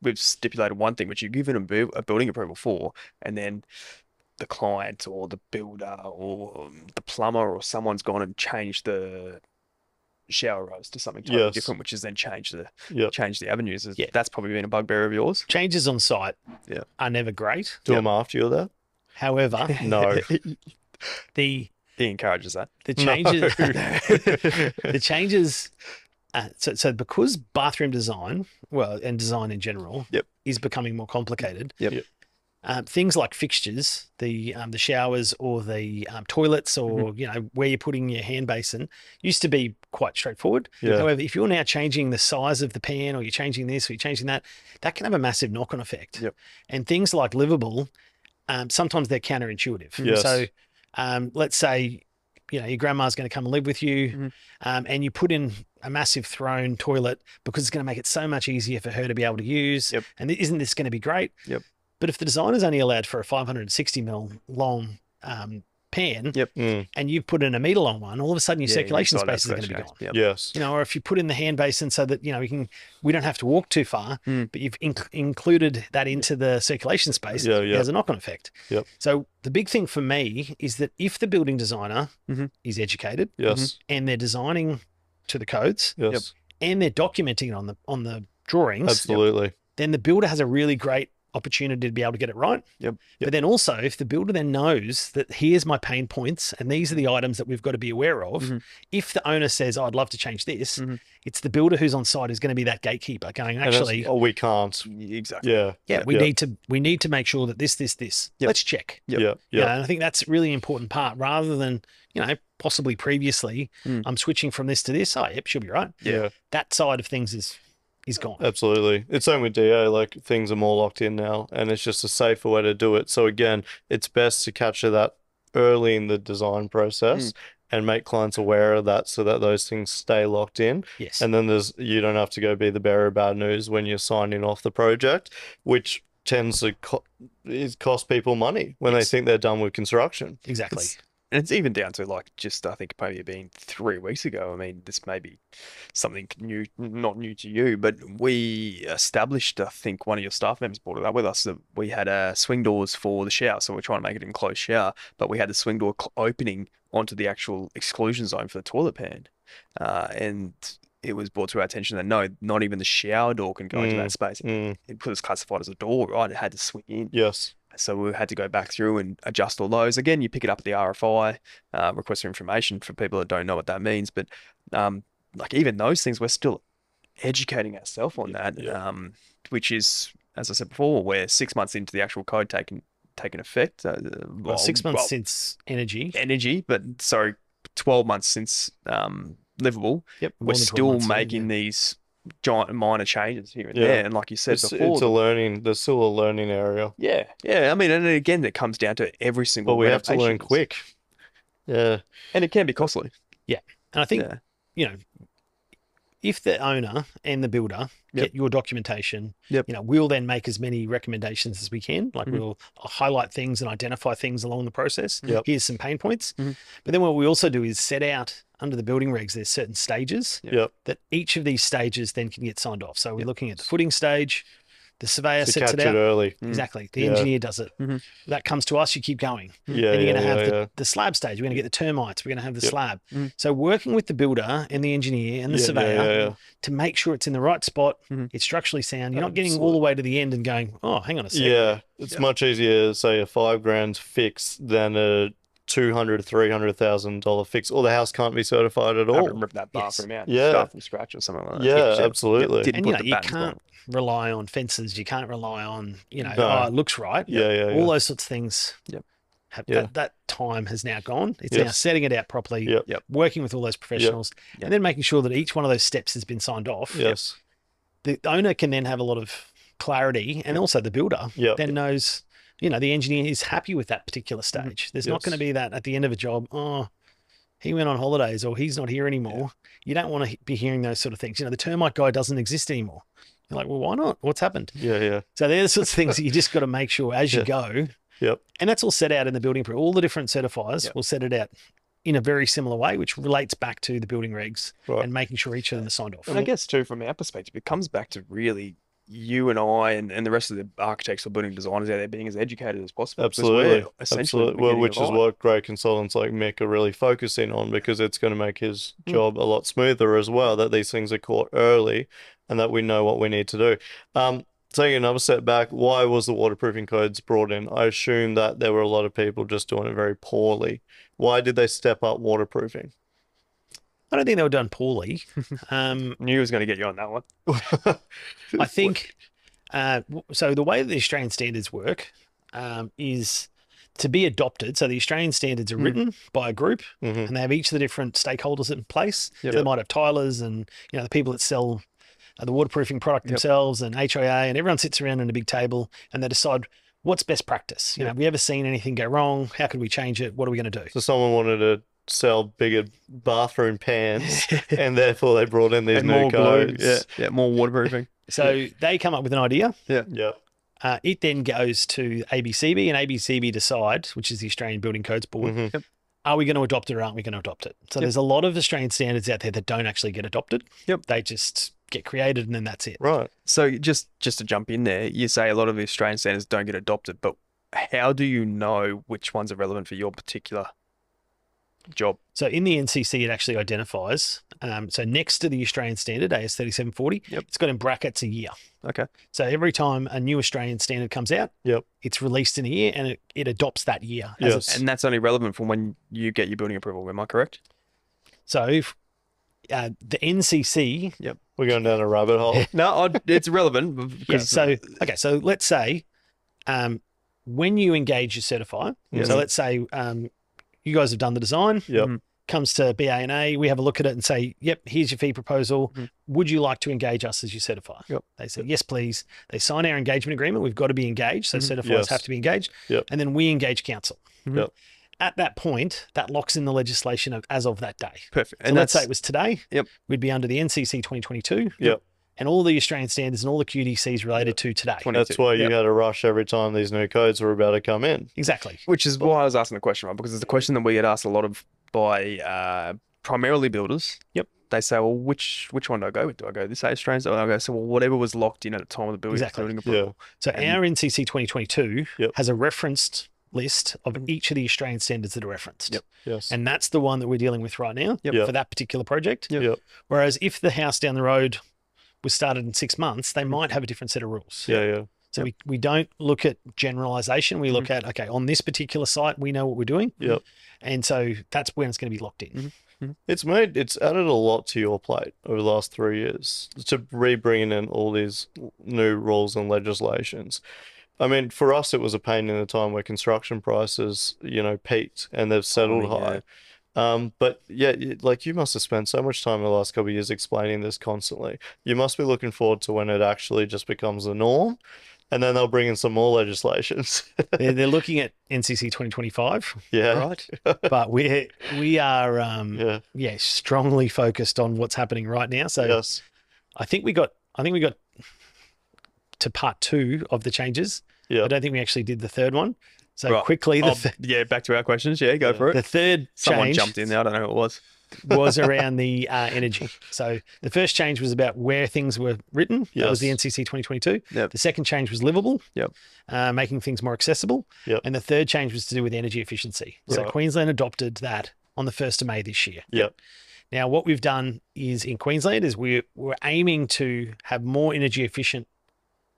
we've stipulated one thing which you've given a building approval for, and then the client or the builder or the plumber or someone's gone and changed the shower rose to something totally Yes. different, which has then changed Yep. the avenues. Yeah. That's probably been a bugbear of yours. Changes on site Yeah. are never great. Do them after you're there? However, No. the He encourages that. the No. changes the changes so because bathroom design, well, and design in general, Yep. is becoming more complicated. Yep. Yep. Things like fixtures, the showers or the toilets, or where you're putting your hand basin, used to be quite straightforward. Yeah. However, if you're now changing the size of the pan, or you're changing this, or you're changing that, that can have a massive knock-on effect. Yep. And things like livable, sometimes they're counterintuitive. Yes. So let's say your grandma's going to come and live with you, and you put in a massive throne toilet because it's going to make it so much easier for her to be able to use. Yep. And isn't this going to be great? Yep. But if the designer's only allowed for a 560 mil long pan, Yep. and you've put in a meter long one, all of a sudden your circulation space is going to be gone. Yep. Yes. Or if you put in the hand basin so that we don't have to walk too far, but you've included that into the circulation space, Yeah, it yeah. has a knock-on effect. Yep. So the big thing for me is that if the building designer is educated Yes. and they're designing to the codes Yes. and they're documenting it on the drawings, Absolutely. then the builder has a really great opportunity to be able to get it right. Yep. But then also, if the builder then knows that here's my pain points and these are the items that we've got to be aware of, if the owner says, I'd love to change this, it's the builder who's on site who's going to be that gatekeeper going, And that's- actually, we can't. Exactly. Yeah. we need to make sure that this. Yep. Let's check. Yep. Yeah. Yeah. And I think that's a really important part, rather than, possibly previously, I'm switching from this to this. Oh, yep, she'll be right. Yeah. That side of things is gone. Absolutely. It's same with DA, like things are more locked in now and it's just a safer way to do it. So again, it's best to capture that early in the design process and make clients aware of that so that those things stay locked in. Yes. And then you don't have to go be the bearer of bad news when you're signing off the project, which tends to cost people money when they think they're done with construction. Exactly. And it's even down to I think maybe being 3 weeks ago. I mean, this may be something new, not new to you, but we established, I think one of your staff members brought it up with us, that we had swing doors for the shower. So we're trying to make it an enclosed shower, but we had the swing door opening onto the actual exclusion zone for the toilet pan. And it was brought to our attention that no, not even the shower door can go into that space. Because it's classified as a door, right? It had to swing in. Yes. So we had to go back through and adjust all those. Again, you pick it up at the RFI, request for information for people that don't know what that means. But even those things, we're still educating ourselves on that, which is, as I said before, we're 6 months into the actual code taking effect. 6 months since energy. But sorry, 12 months since livable. Yep. We're still making these giant minor changes here and there, and like you said before, it's a learning. There's still a learning area. Yeah. I mean, and again, it comes down to every single. But we have to learn renovations. quick. Yeah, and it can be costly. Yeah, and I think if the owner and the builder get your documentation, we'll then make as many recommendations as we can. Like we'll highlight things and identify things along the process. Here's some pain points. But then what we also do is set out under the building regs, there's certain stages that each of these stages then can get signed off. So we're looking at the footing stage, the surveyor sets it out early. Exactly. The engineer does it. That comes to us, you keep going. Yeah, then you're going to have the slab stage. We're going to get the termites. We're going to have the slab. So working with the builder and the engineer and the surveyor to make sure it's in the right spot, it's structurally sound. You're not getting all the way to the end and going, oh, hang on a second. Yeah, it's much easier, say, a $5,000 fix than a $200,000-$300,000 fix, or the house can't be certified at all. Rip that bathroom out. Yeah. Start from scratch or something like that. Yeah, absolutely. Didn't And put the you battens can't on. rely on fences. You can't rely on, No. oh, it looks right. Yeah. All those sorts of things. That time has now gone. It's now setting it out properly, working with all those professionals, and then making sure that each one of those steps has been signed off. Yes. The owner can then have a lot of clarity, and also the builder then knows, the engineer is happy with that particular stage. There's not going to be that at the end of a job, oh, he went on holidays or he's not here anymore. You don't want to be hearing those sort of things. The termite guy doesn't exist anymore. You're like, well, why not? What's happened? Yeah. So they're the sorts of things that you just got to make sure as you go. Yep. And that's all set out in the building. All the different certifiers will set it out in a very similar way, which relates back to the building regs Right. and making sure each of them are signed off. And I guess too, from our perspective, it comes back to really you and I and the rest of the architects or building designers out there being as educated as possible. because we're Absolutely. essentially Absolutely. Well, getting it which is right. what great consultants like Mick are really focusing on, because it's going to make his Mm. job a lot smoother as well, that these things are caught early and that we know what we need to do. Taking another step back, why was the waterproofing codes brought in? I assume that there were a lot of people just doing it very poorly. Why did they step up waterproofing? I don't think they were done poorly. Knew he was going to get you on that one. I think so. The way that the Australian standards work is to be adopted. So the Australian standards are written by a group, Mhm. and they have each of the different stakeholders in place. Yep. So they might have tilers and the people that sell the waterproofing product Yep. themselves, and HIA, and everyone sits around in a big table and they decide what's best practice. Have we ever seen anything go wrong? How could we change it? What are we going to do? So someone wanted to sell bigger bathroom pans, and therefore they brought in these And new more glue. codes. Yeah, more waterproofing. So they come up with an idea. Yeah. It then goes to ABCB, and ABCB decides, which is the Australian Building Codes Board, Mhm. are we going to adopt it or aren't we going to adopt it? So there's a lot of Australian standards out there that don't actually get adopted. Yep. They just get created and then that's it. Right. So just to jump in there, you say a lot of the Australian standards don't get adopted, but how do you know which ones are relevant for your particular job? So in the NCC, it actually identifies. So next to the Australian standard, AS 3740, Yep. it's got in brackets a year. Okay. So every time a new Australian standard comes out, Yep. it's released in a year and it adopts that year. as Yes. And that's only relevant from when you get your building approval. Am I correct? So if, the NCC, We're going down a rabbit hole. No, it's relevant yeah, because so let's say when you engage your certifier, Yes. so let's say you guys have done the design, Yep. comes to BA&A, we have a look at it and say, yep, here's your fee proposal. Mhm. Would you like to engage us as your certifier? Yep. They say, yes, please. They sign our engagement agreement. We've got to be engaged. So Mhm. certifiers Yes. have to be engaged. Yep. And then we engage council. Mhm. Yep. At that point, that locks in the legislation as of that day. perfect. So And let's that's say it was today. Yep. We'd be under the NCC 2022. Yep. And all the Australian standards and all the QDCs related to today. 20 That's why you Yep. had a rush every time these new codes were about to come in. Exactly. which is why I was asking the question, right? Because it's the question that we get asked a lot of by primarily builders. Yep. They say, well, which one do I go with? Do I go this Australian? So I go, so well, whatever was locked in at the time of the building, Exactly. building approval. So And- our NCC 2022 Yep. has a referenced list of Mhm. each of the Australian standards that are referenced. Yep. Yes. And that's the one that we're dealing with right now Yep. Yep. for that particular project. Yep. Yep. Whereas if the house down the road was started in 6 months, they might have a different set of rules. Yeah. So we don't look at generalization. We look at, okay, on this particular site, we know what we're doing. Yep. And so that's when it's going to be locked in. Mhm. It's added a lot to your plate over the last 3 years to bringing in all these new rules and legislations. I mean, for us, it was a pain in the time where construction prices, peaked and they've settled Oh, high. But yeah, like you must have spent so much time in the last couple of years explaining this constantly. You must be looking forward to when it actually just becomes the norm, and then they'll bring in some more legislations. They're looking at NCC 2025, Yeah. Right. but we are Yeah. strongly focused on what's happening right now. So Yes. I think we got to part 2 of the changes. Yeah. I don't think we actually did the third one. So Right. quickly, Yeah, back to our questions. Yeah, go Yeah. for it. the third Someone change jumped in there. I don't know who it was. was around the energy. So the first change was about where things were written. That was the Yes. NCC 2022. Yep. The second change was livable. Yep. Making things more accessible. Yep. And the third change was to do with energy efficiency. So Right. Queensland adopted that on the 1st of May this year. Yep. Now, what we've done is in Queensland is we're aiming to have more energy efficient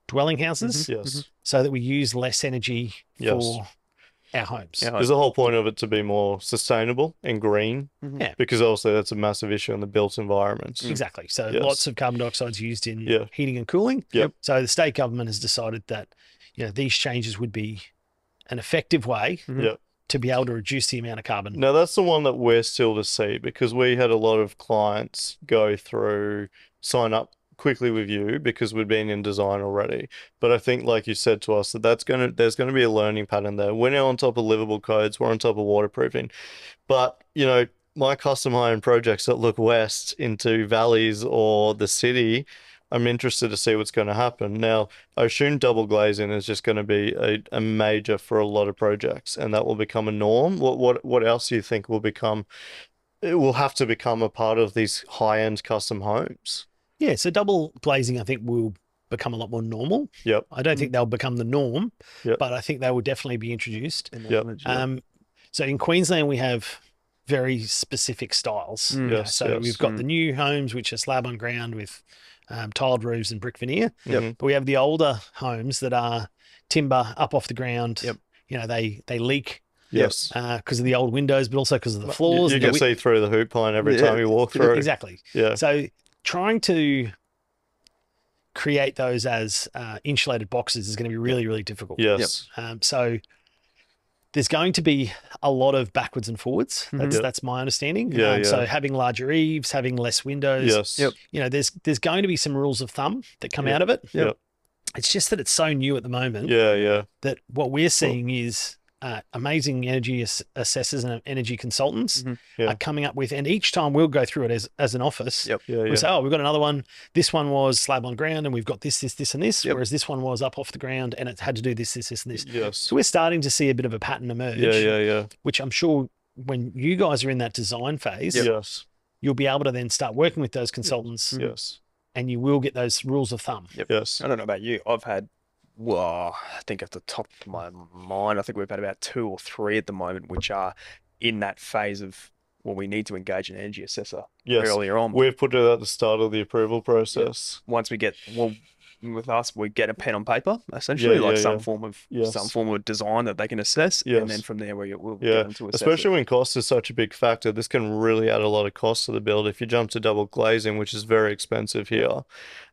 dwelling houses Yes. so that we use less energy Yes. for our homes. Yeah. There's the whole point of it to be more sustainable and green, Yeah. because also that's a massive issue in the built environments. Exactly. So Yes. lots of carbon dioxide is used in Yeah. heating and cooling. Yep. So the state government has decided that these changes would be an effective way Mhm. Yep. to be able to reduce the amount of carbon. Now that's the one that we're still to see, because we had a lot of clients go through, sign up quickly with you because we'd been in design already. But I think, like you said to us, there's going to be a learning pattern there. We're now on top of livable codes, we're on top of waterproofing. But, my custom high-end projects that look west into valleys or the city, I'm interested to see what's going to happen. Now, I assume double glazing is just going to be a major for a lot of projects, and that will become a norm. What else do you think will become? It will have to become a part of these high-end custom homes. Yeah, so double glazing, I think, will become a lot more normal. Yep. I don't think they'll become the norm, Yep. but I think they will definitely be introduced. Yeah. So in Queensland, we have very specific styles. Mm. Yes, So yes. we've got the new homes, which are slab on ground with tiled roofs and brick veneer. Yep. But we have the older homes that are timber up off the ground. Yep. You know, they leak Yes. because of the old windows, but also because of the floors. You and the can see through the hoop line every time you walk through. Exactly. Yeah. So trying to create those as insulated boxes is going to be really, really difficult. Yes. So there's going to be a lot of backwards and forwards. Mhm. That's my understanding. Yeah, yeah. So having larger eaves, having less windows. Yes. Yep. You know, there's going to be some rules of thumb that come Yep. out of it. Yep. It's just that it's so new at the moment Yeah. Yeah. that what we're seeing is amazing energy assessors and energy consultants Mhm. Yeah. are coming up with, and each time we'll go through it as an office. Yep. Yeah. We Yeah. say, oh, we've got another one. This one was slab on ground, and we've got this, and this. Yep. Whereas this one was up off the ground, and it had to do this, and this. Yes. So we're starting to see a bit of a pattern emerge. Yeah. Yeah. Yeah. Which I'm sure when you guys are in that design phase, Yes. you'll be able to then start working with those consultants, Yes. and you will get those rules of thumb. Yes. I don't know about you. I've had, well, I think at the top of my mind, I think we've had about 2 or 3 at the moment, which are in that phase of, well, we need to engage an energy assessor Yes. earlier on. We've put it at the start of the approval process. Once we get, well, with us, we get a pen on paper, essentially, Yeah, like yeah, some yeah. form of Yes. some form of design that they can assess, Yes. and then from there we'll Yeah, get them to assess especially it. when cost is such a big factor. This can really add a lot of cost to the build if you jump to double glazing, which is very expensive here.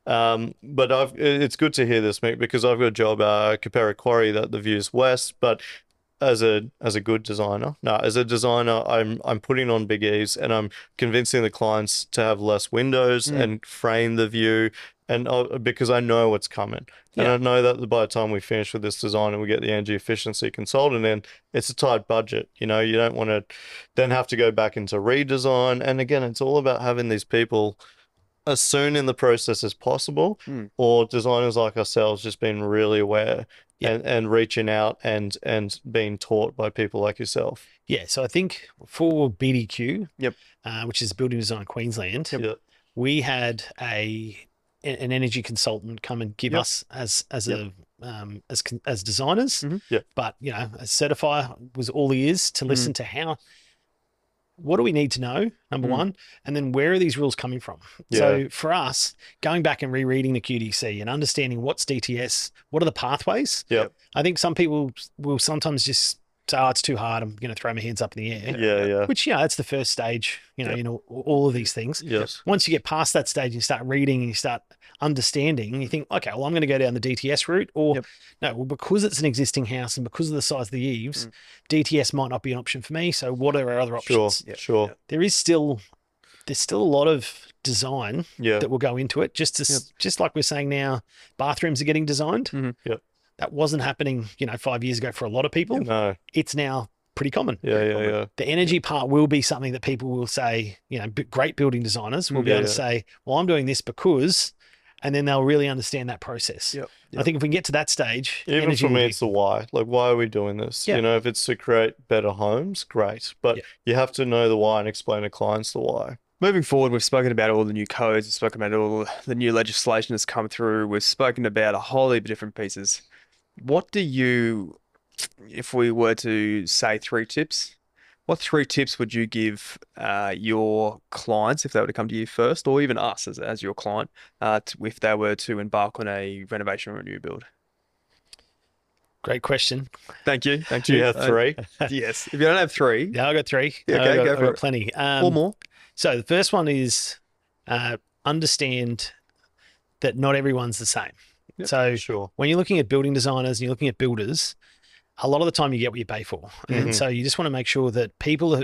But it's good to hear this, Mick, because I've got a job at Capera Quarry that the view's west, but as a good designer, as a designer, I'm putting on big eaves and I'm convincing the clients to have less windows and frame the view, and because I know what's coming, and Yeah. I know that by the time we finish with this design and we get the energy efficiency consultant in, it's a tight budget. You know, you don't want to then have to go back into redesign, and again, it's all about having these people as soon in the process as possible, or designers like ourselves just being really aware. Yeah. And reaching out and being taught by people like yourself. Yeah. So I think for BDQ, Yep. Which is Building Design Queensland, Yep. we had an energy consultant come and give Yep. us as designers. Mhm. Yep. But you know, a certifier was all ears to listen to what do we need to know, number one, and then where are these rules coming from? Yeah. So for us, going back and rereading the QDC and understanding what's DTS, what are the pathways? Yep. I think some people will sometimes just say, oh, it's too hard, I'm going to throw my hands up in the air. Yeah. Yeah. Which, that's the first stage, Yep. all of these things. Yes. Once you get past that stage, you start reading and you start understanding, and you think, okay, well, I'm going to go down the DTS route, or Yep. no, well, because it's an existing house and because of the size of the eaves, DTS might not be an option for me. So what are our other Sure. options? Sure. There's still a lot of design Yeah. that will go into it. Just like we're saying now, bathrooms are getting designed. Mhm. Yep. That wasn't happening, 5 years ago for a lot of people. No. It's now pretty common. Yeah. Yeah. Yeah. The energy part will be something that people will say, great building designers will be able to say, well, I'm doing this because, and then they'll really understand that process. Yep. I think if we can get to that stage, Even energy for will me, be- it's the why. Like, why are we doing this? Yeah. If it's to create better homes, great. But Yeah. you have to know the why and explain to clients the why. Moving forward, we've spoken about all the new codes, we've spoken about all the new legislation that's come through, we've spoken about a whole heap of different pieces. What do you, if we were to say 3 tips, what 3 tips would you give your clients if they were to come to you first, or even us as your client, if they were to embark on a renovation or a new build? Great question. Thank you. Do you have 3? Yes. If you don't have 3, Yeah, I got 3. Yeah, okay, go I've for got it. plenty. or more. So the first one is understand that not everyone's the same. Yep. So Sure. when you're looking at building designers and you're looking at builders, a lot of the time you get what you pay for. And so you just want to make sure that people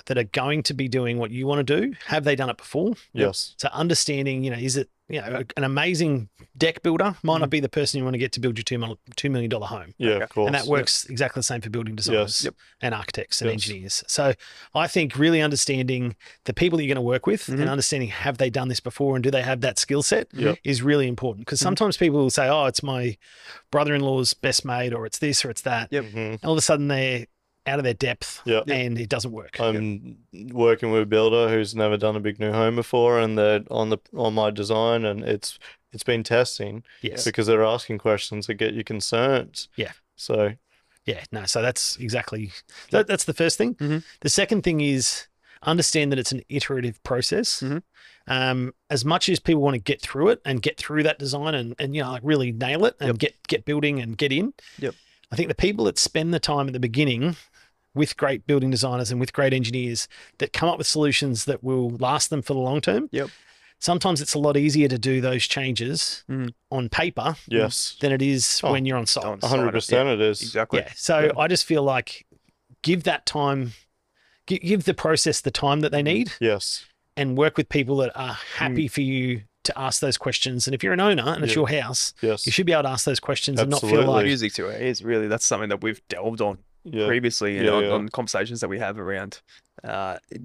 that are going to be doing what you want to do, have they done it before? Yes. So understanding, is it an amazing deck builder might not be the person you want to get to build your $2 million home. Yeah, of course. And that works exactly the same for building designers Yes. and architects and Yes. engineers. So I think really understanding the people that you're going to work with and understanding have they done this before and do they have that skill set Yep. is really important. Because sometimes people will say, oh, it's my brother-in-law's best mate, or it's this or it's that. Yep. Mhm. All of a sudden they're out of their depth Yep. and it doesn't work. I'm working with a builder who's never done a big new home before, and they're on my design, and it's been testing Yes. because they're asking questions that get you concerned. Yeah. So Yeah, no, so that's exactly, that's the first thing. Mhm. The second thing is understand that it's an iterative process. As much as people want to get through it and get through that design and like really nail it and get building and get in. Yep. I think the people that spend the time at the beginning with great building designers and with great engineers that come up with solutions that will last them for the long term. Yep. Sometimes it's a lot easier to do those changes on paper yes, than it is when you're on site. 100% it is. Exactly. Yeah. So I just feel like give that time, give the process the time that they need Yes. and work with people that are happy for you to ask those questions. And if you're an owner and it's your house, Yes. you should be able to ask those questions and not feel Absolutely. like, Music to our ears, really. That's something that we've delved on Yeah. previously Yeah, yeah. on conversations that we have around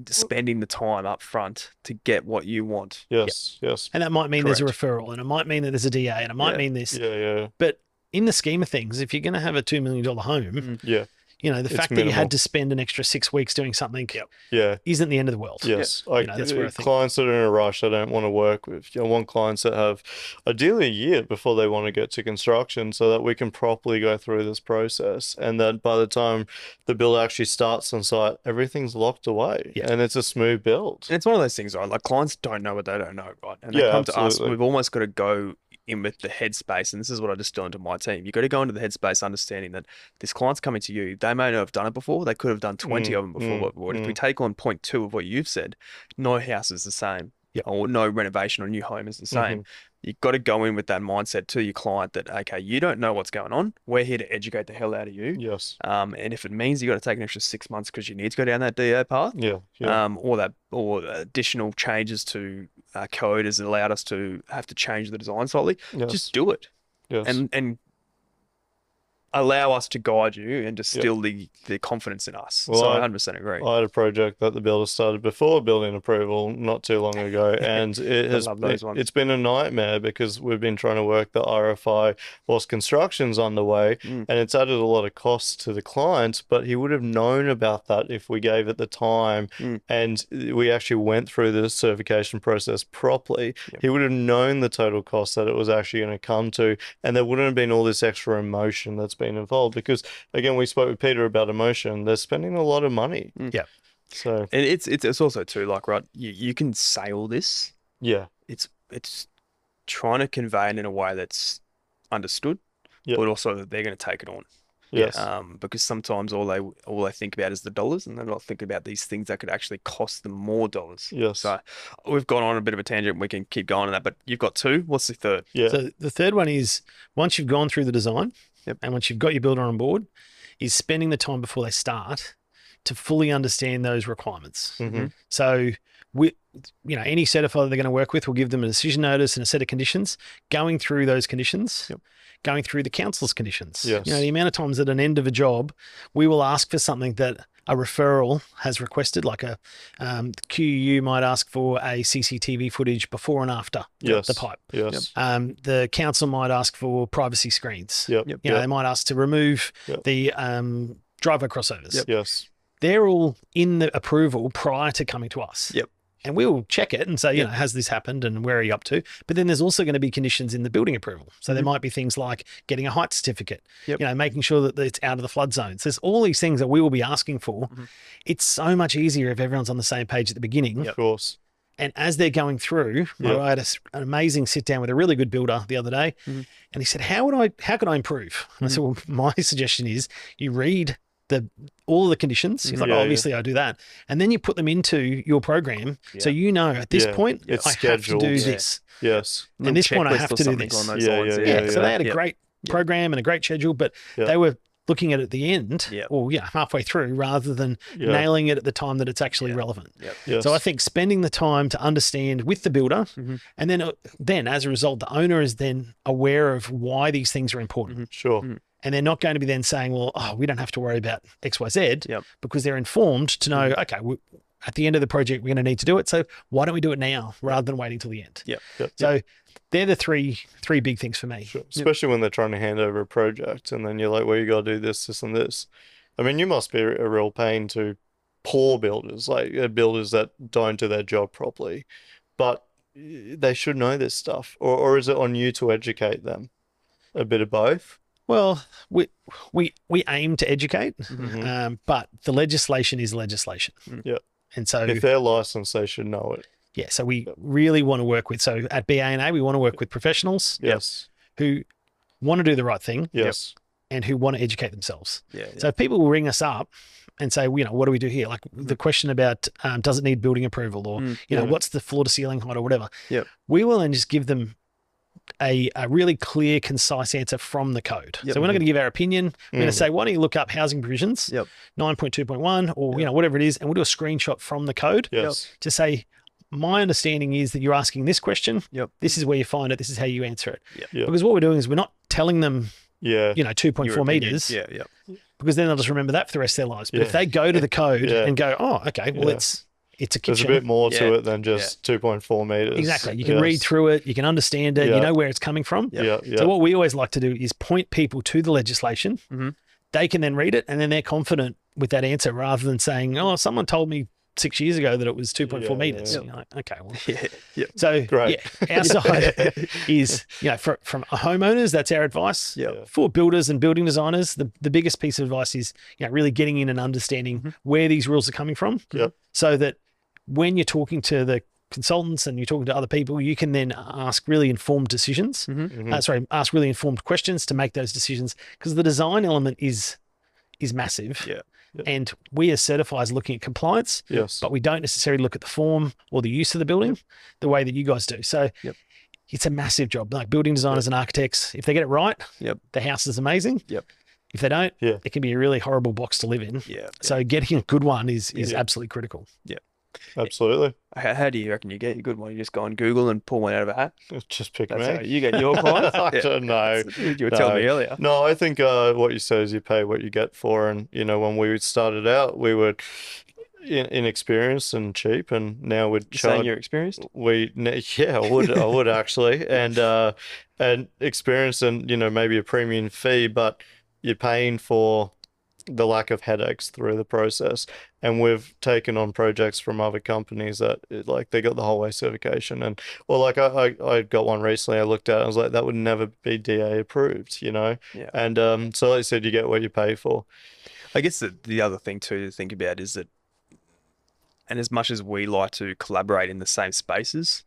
spending the time up front to get what you want. Yes. Yes. and that might mean there's a referral and it might mean that there's a DA and it might mean this. Yeah. Yeah. But in the scheme of things, if you're going to have a $2 million home, Yeah. the It's fact that you minimal. had to spend an extra 6 weeks doing something Yeah. isn't the end of the world. Yes, that's where I think. clients that are in a rush, I don't want to work with. I want clients that have ideally a year before they want to get to construction, so that we can properly go through this process, and that by the time the build actually starts on site, everything's locked away, Yeah. and it's a smooth build. And it's one of those things, right? Like clients don't know what they don't know, right? And they Yeah, come to us, absolutely. we've almost got to go in with the headspace, and this is what I distill into my team. You've got to go into the headspace understanding that this client's coming to you. They may not have done it before. They could have done 20 of them before. But if we take on point 2 of what you've said, no house is the same. Yep. Or no renovation or new home is the same. You've got to go in with that mindset to your client that, okay, you don't know what's going on. We're here to educate the hell out of you. Yes. And if it means you got to take an extra 6 months because you need to go down that DA path, Yeah. Yeah. or additional changes to code has allowed us to have to change the design slightly, Yes. just do it Yes. and allow us to guide you and distill the confidence in us. Well, So I I- 100% agree. I had a project that the builder started before building approval not too long ago, and love those ones. it's been a nightmare because we've been trying to work the RFI whilst construction's underway, and it's added a lot of costs to the client, but he would have known about that if we gave it the time and we actually went through the certification process properly. He would have known the total cost that it was actually going to come to, and there wouldn't have been all this extra emotion that's been involved, because again, we spoke with Peter about emotion. They're spending a lot of money. Yeah. So And it's also too, like, right, you can say all this. yeah. It's trying to convey it in a way that's understood, Yep. but also that they're going to take it on. Yes. Because sometimes all they think about is the dollars, and they're not thinking about these things that could actually cost them more dollars. Yes. So we've gone on a bit of a tangent. We can keep going on that, but you've got 2. What's the third? Yeah. So the third one is once you've gone through the design and once you've got your builder on board, is spending the time before they start to fully understand those requirements. Mhm. So any certifier they're going to work with will give them a decision notice and a set of conditions, going through those conditions, going through the council's conditions. Yes. The amount of times at an end of a job, we will ask for something that a referral has requested, like a QU might ask for a CCTV footage before and after Yes. the pipe. Yes. The council might ask for privacy screens. Yep. They might ask to remove Yep. the driveway crossovers. Yes. They're all in the approval prior to coming to us. Yep. And we'll check it and say, has this happened and where are you up to? But then there's also going to be conditions in the building approval. So there might be things like getting a height certificate, making sure that it's out of the flood zones. There's all these things that we will be asking for. It's so much easier if everyone's on the same page at the beginning. Of course. And as they're going through, I had an amazing sit down with a really good builder the other day, and he said, how could I improve? And I said, well, my suggestion is you read all of the conditions. He's like, obviously I do that. And then you put them into your program. So at this point, It's I have to do scheduled. this. Yes. And this point I have to do this. On those Yeah, lines. yeah, So they had a great program and a great schedule, but they were looking at it at the end, Yep. or halfway through, rather than Yeah. nailing it at the time that it's actually Yeah. relevant. Yep. Yes. So I think spending the time to understand with the builder, Mhm. and then as a result, the owner is then aware of why these things are important. Sure. Mhm. And they're not going to be then saying, well, we don't have to worry about X, Y, Z, Yep. because they're informed to know, okay, at the end of the project, we're going to need to do it. So why don't we do it now rather than waiting till the end? Yep. Yep. So they're the three big things for me. Sure. Especially when they're trying to hand over a project and then you're like, well, you got to do this, this, and this. I mean, you must be a real pain to poor builders, like builders that don't do their job properly, but they should know this stuff. Or is it on you to educate them? A bit of both? Well, we aim to educate, Mhm. but the legislation is legislation. Yeah. And so, If they're licensed, they should know it. yeah, so we really want to work with, so at BA&A, we want to work with professionals Yes. who want to do the right thing Yes. and who want to educate themselves. Yeah. So if people will ring us up and say, what do we do here? Like the question about, does it need building approval, or, Yeah. what's the floor to ceiling height or whatever? Yep. We will then just give them a really clear, concise answer from the code. Yep. So we're not going to give our opinion. We're going Mm. to say, why don't you look up housing provisions, Yep. 9.2.1, or, whatever it is, and we'll do a screenshot from the code Yes. to say, my understanding is that you're asking this question. Yep. This is where you find it. This is how you answer it. Yeah. Because what we're doing is we're not telling them, Yeah. 2.4 Your opinion. meters, Yeah. Yeah. because then they'll just remember that for the rest of their lives. But if Yeah. they go to the code Yeah. and go, oh, okay, well, Yeah. it's a There's kitchen. a bit more to Yeah. it than just 2.4 meters. Exactly. You can read Yes. through it. You can understand it. Yeah. You know where it's coming from. Yeah. Yeah. So what we always like to do is point people to the legislation. Mhm. They can then read it, and then they're confident with that answer, rather than saying, oh, someone told me 6 years ago that it was 2.4 Yeah, meters. yeah. You're like, okay, well. Yeah. Yeah. So Great. yeah, our side is, from homeowners, that's our advice. Yeah. For builders and building designers, the biggest piece of advice is, really getting in and understanding where these rules are coming from. Yep. So that when you're talking to the consultants and you're talking to other people, you can then ask really informed decisions. Mhm. Ask really informed questions to make those decisions, because the design element is massive. Yeah. Yeah. And we as certifiers are looking at compliance, Yes. but we don't necessarily look at the form or the use of the building the way that you guys do. So Yep. it's a massive job. Like building designers and architects, if they get it right, Yep. the house is amazing. Yep. If they don't, Yeah. it can be a really horrible box to live in. Yeah. So getting a good one is Yeah. absolutely critical. Absolutely. How do you reckon you get your good one? You just go on Google and pull one out of a hat? Just pick That's how me. you get your clients? I Yeah. don't know. You were telling me earlier. No, I think what you said is you pay what you get for. And, when we started out, we were inexperienced and cheap. And now we're You saying charged. you're experienced? Yeah, I would actually. And experienced and, maybe a premium fee, but you're paying for the lack of headaches through the process. And we've taken on projects from other companies that they got the whole way certification. And I got one recently. I looked at it, I was like, that would never be DA approved, Yeah. And so like I said, you get what you pay for. I guess the other thing too to think about is that, and as much as we like to collaborate in the same spaces,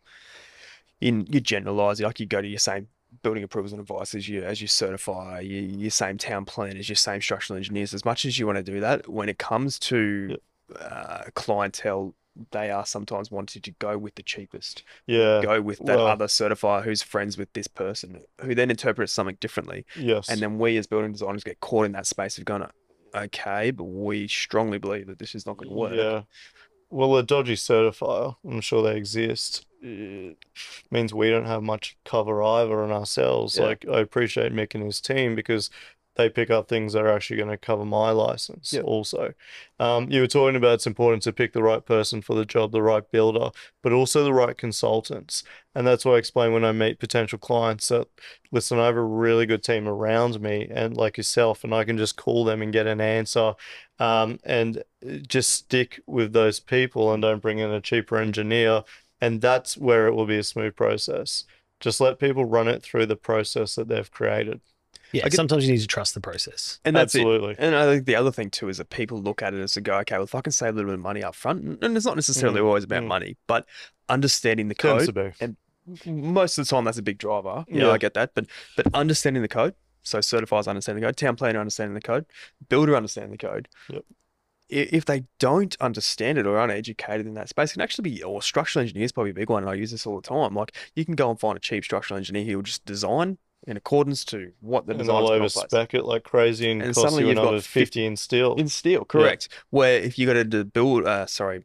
you generalize, like you go to your same building approvals and advice as you certify, your same town planners, your same structural engineers. As much as you want to do that, when it comes to clientele, they are sometimes wanting to go with the cheapest, Yeah. go with that well- other certifier who's friends with this person, who then interprets something differently. Yes. And then we as building designers get caught in that space of going, okay, but we strongly believe that this is not going to work. Yeah. Well, a dodgy certifier, I'm sure they exist, means we don't have much cover either on ourselves. Yeah. Like, I appreciate Mick and his team because they pick up things that are actually going to cover my license Yep. also. You were talking about it's important to pick the right person for the job, the right builder, but also the right consultants. And that's why I explain when I meet potential clients that, listen, I have a really good team around me and like yourself, and I can just call them and get an answer. And just stick with those people and don't bring in a cheaper engineer. And that's where it will be a smooth process. Just let people run it through the process that they've created. Yeah, sometimes you need to trust the process. And that's Absolutely. it. And I think the other thing too is that people look at it as to go, okay, well, if I can save a little bit of money up front, and it's not necessarily always about money, but understanding the Tends code, to be. and most of the time that's a big driver. Yeah. I get that, but understanding the code. So certifiers understanding the code, town planner understanding the code, builder understanding the code. Yep. If they don't understand it or aren't educated in that space, it can actually be, or structural engineer is probably a big one, and I use this all the time. Like, you can go and find a cheap structural engineer who will just design in accordance to what the And design's they'll put in place. overspec it like crazy and And cost suddenly you you've got another 50 in steel. In steel, correct. Where if you got to build, to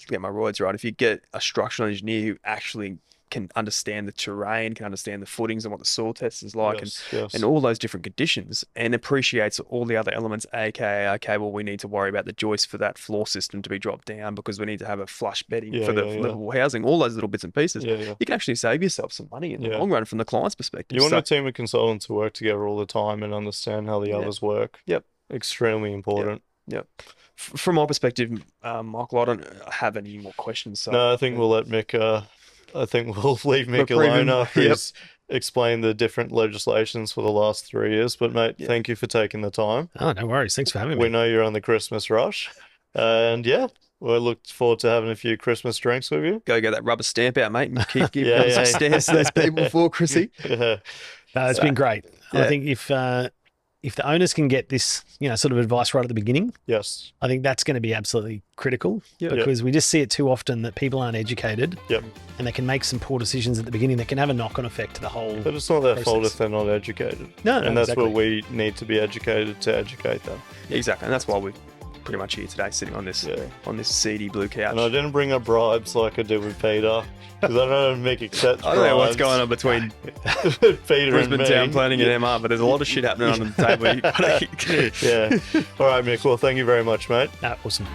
get my roids right, if you get a structural engineer who actually can understand the terrain, can understand the footings and what the soil test is like, and all those different conditions, and appreciates all the other elements, aka, okay, well, we need to worry about the joist for that floor system to be dropped down because we need to have a flush bedding for the livable housing, all those little bits and pieces. You can actually save yourself some money in the long run from the client's perspective. You want a team of consultants to work together all the time and understand how the others work. Extremely important. From my perspective, Michael, I don't have any more questions. So no, I think we'll let Mick. I think we'll leave Mick alone after he's explained the different legislations for the last 3 years. But mate, thank you for taking the time. Oh, no worries. Thanks for having me. We know you're on the Christmas rush, and we look forward to having a few Christmas drinks with you. Go get that rubber stamp out, mate, and keep giving some stairs to those people for Chrissy. It's been great. I think if the owners can get this, sort of advice right at the beginning, I think that's going to be absolutely critical because we just see it too often that people aren't educated and they can make some poor decisions at the beginning that can have a knock-on effect to the whole But it's not their fault if they're not educated. No, and that's where we need to be educated to educate them. Exactly, and that's why we're pretty much here today, sitting on this seedy blue couch. And I didn't bring up bribes like I did with Peter. Because I don't know if Mick accepts I don't know what's going on between Peter Brisbane and Town Planning and MR, but there's a lot of shit happening on the table. All right, Mick. Well, thank you very much, mate. Awesome.